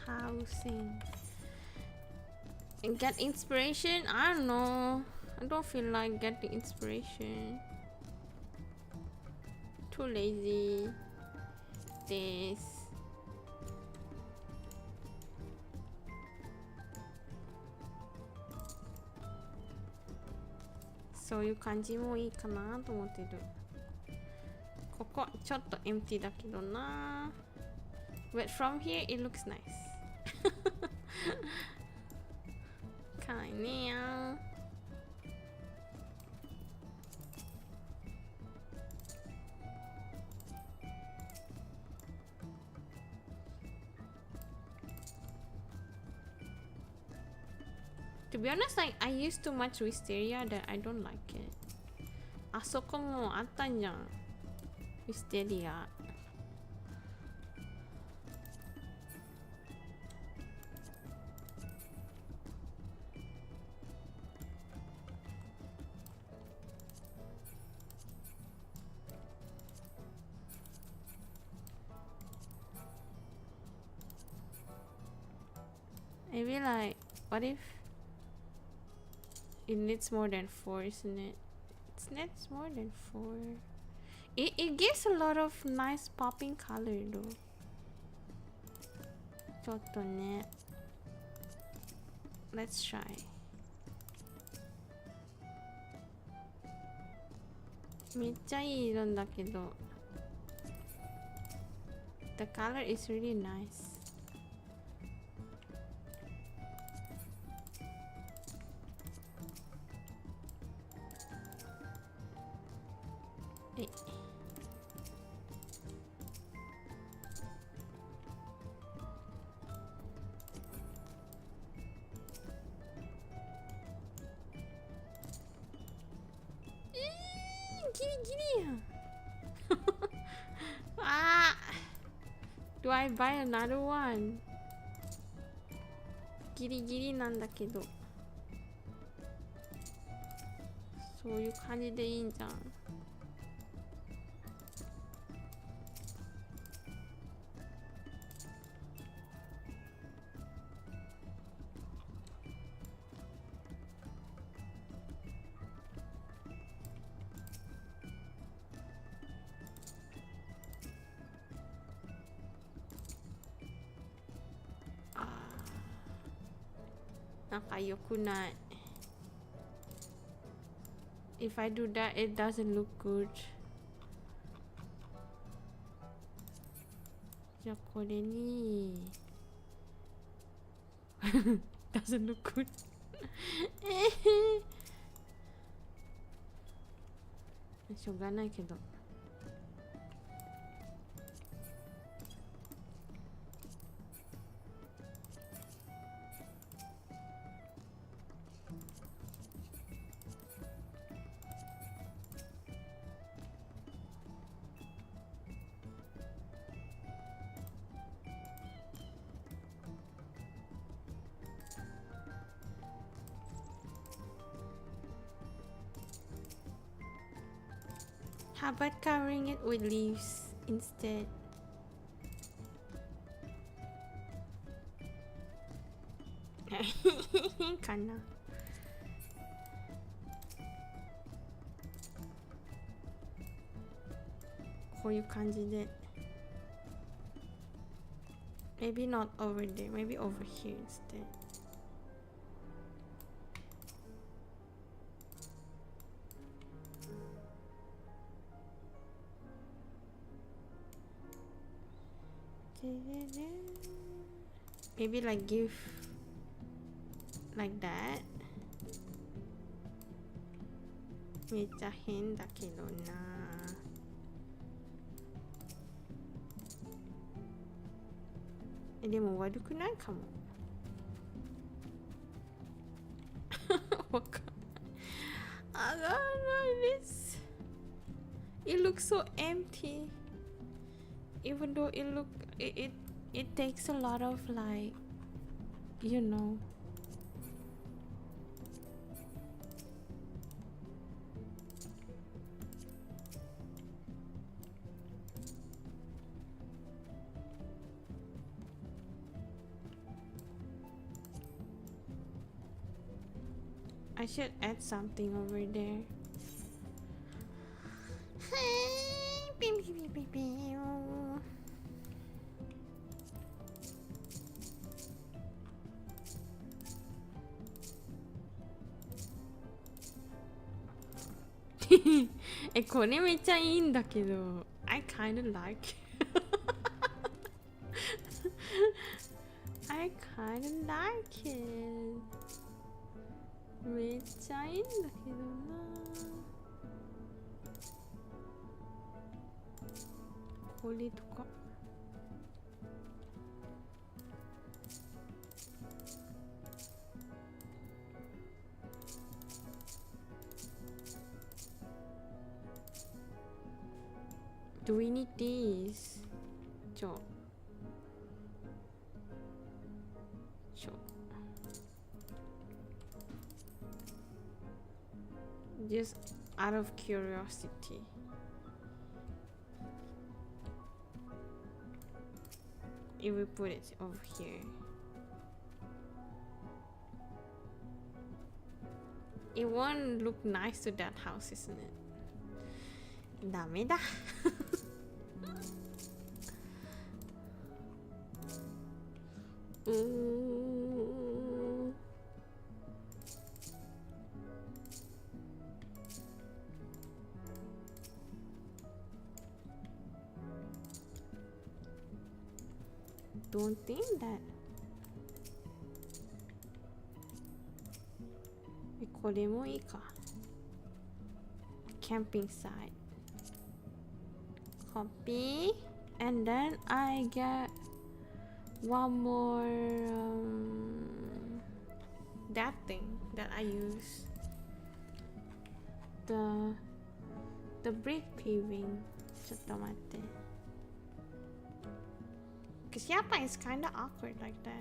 Housing. And get inspiration? I don't know. I don't feel like getting inspiration. Too lazy. This.そういう感じもいいかなと思ってる。ここちょっと empty だけどな。But from here it looks nice. Kinda. To be honest, like I use too much wisteria that I don't like it. あそこもあったんじゃん。wisteria. Maybe like, what if it needs more than 4, isn't it? It needs more than 4. It gives a lot of nice popping color though. ちょっとね。Let's try.めっちゃいい色だけど The color is really nice. giddy. Ah! Do I buy another one? Giddy giddy なんだけど。そういう感じでいいんじゃん。なんか良くない。If I do that, it doesn't look good. じゃあこれにdoesn't look good. しょうがないけど。How about covering it with leaves instead? Kana. こういう感じで。Maybe not over there, maybe over here instead. Maybe like give like that. めっちゃ変だけどな。でも悪くないかも。わかんない。I don't know this. It looks so empty. Even though it takes a lot of like, you know. I should add something over there. I kind of like I kind of like it. めっちゃいいんだけどな。これとか。Do we need these? ちょ。Just out of curiosity. If we put it over here, it won't look nice to that house, isn't it? ダメだ。Don't think that. これもいいか。Camping site. Copy. And then I get one more that thing that I use. The the brick paving. ちょっと待って。Cause Yappa is kinda awkward like that.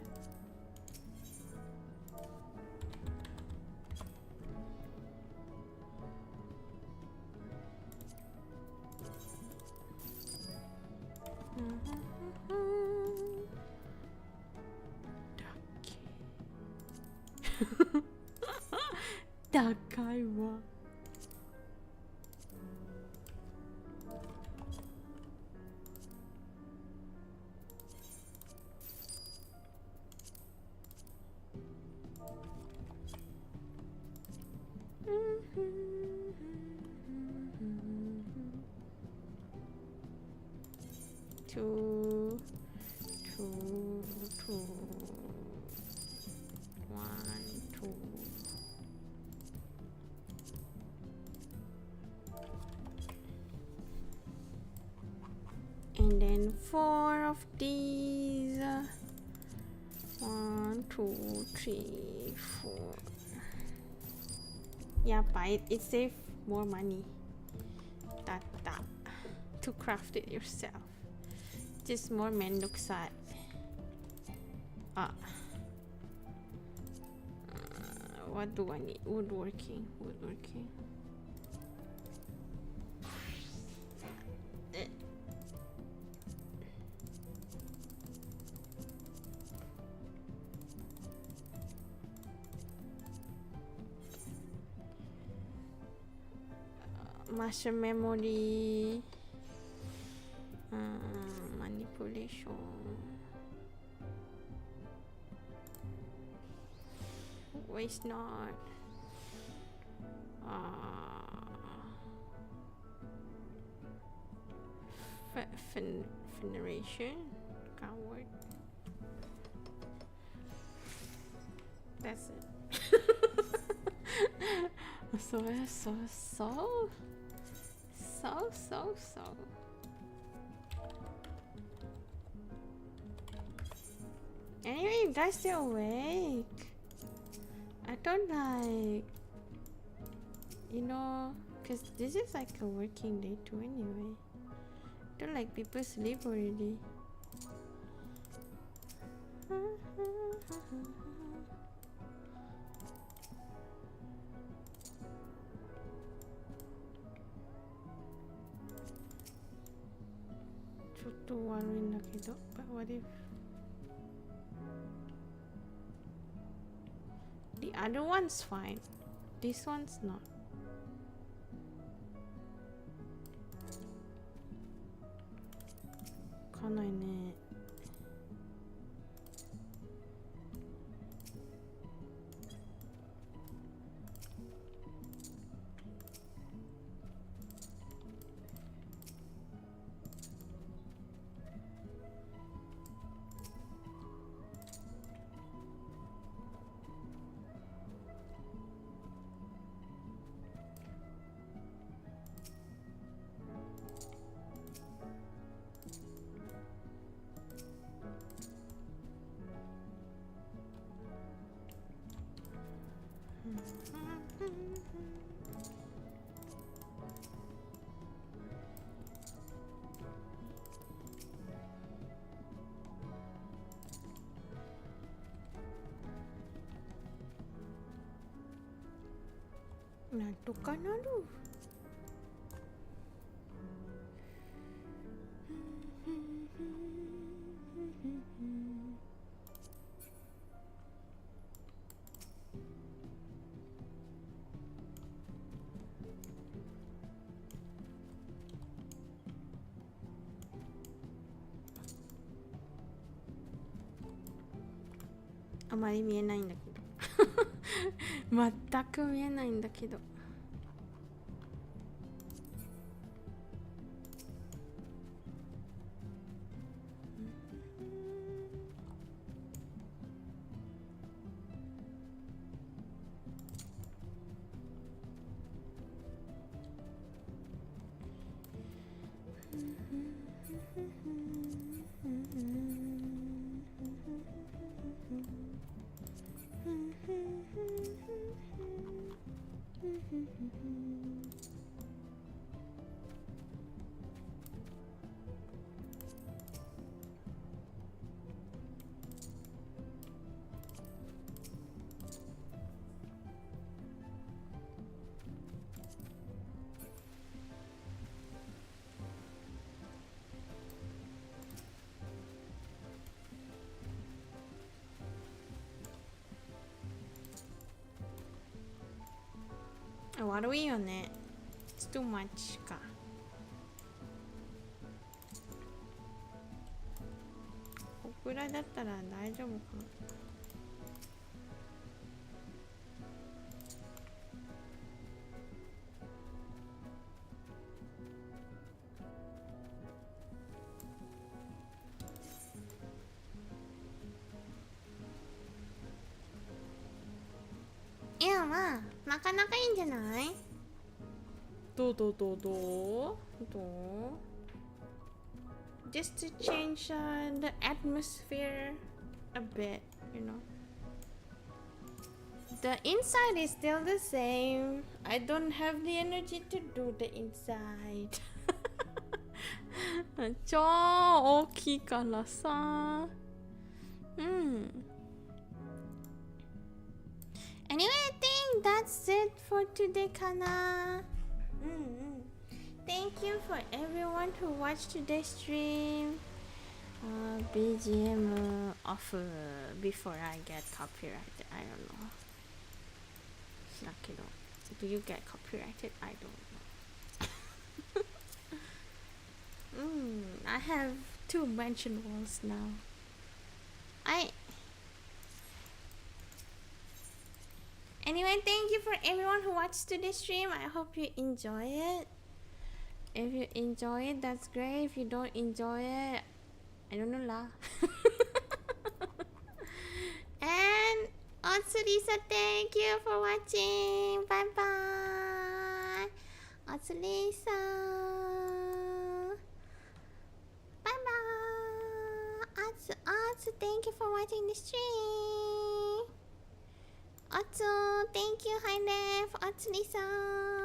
Dakaiwa. Two, 1, 2. And then 4 of these. 1, 2, 3, 4. Yeah, buy it saves more money. That to craft it yourself. Just more mendokusai. What do I need? Woodworking. Master memory. Manipulation. Waste not. Veneration. Can't work. That's it. So. Anyway, you guys still awake. I don't like, cause this is like a working day too anyway. I don't like people sleep already. But what if the other one's fine, this one's not? Kanai ne. Nanto ka na do. A まり見えないんだけど全く見えないんだけど悪いよね。It's too much か。ここくらいだったら大丈夫かな。いや、まあなかなかいいんじゃない？どう Just to change the atmosphere a bit, you know. The inside is still the same. I don't have the energy to do the inside. 超大きいからさ。うん。Anyway, I think that's it for today, Kana. Thank you for everyone who watched today's stream. BGM off before I get copyrighted. I don't know. Do you get copyrighted? I don't know. I have 2 mention walls now. Anyway, thank you for everyone who watched today's stream. I hope you enjoy it. If you enjoy it, that's great. If you don't enjoy it, I don't know lah. And Arisa, thank you for watching. Bye bye. Arisa. Bye bye. Arisa, thank you for watching the stream. Otsu, thank you, hi Nef, Otsu-Lisa.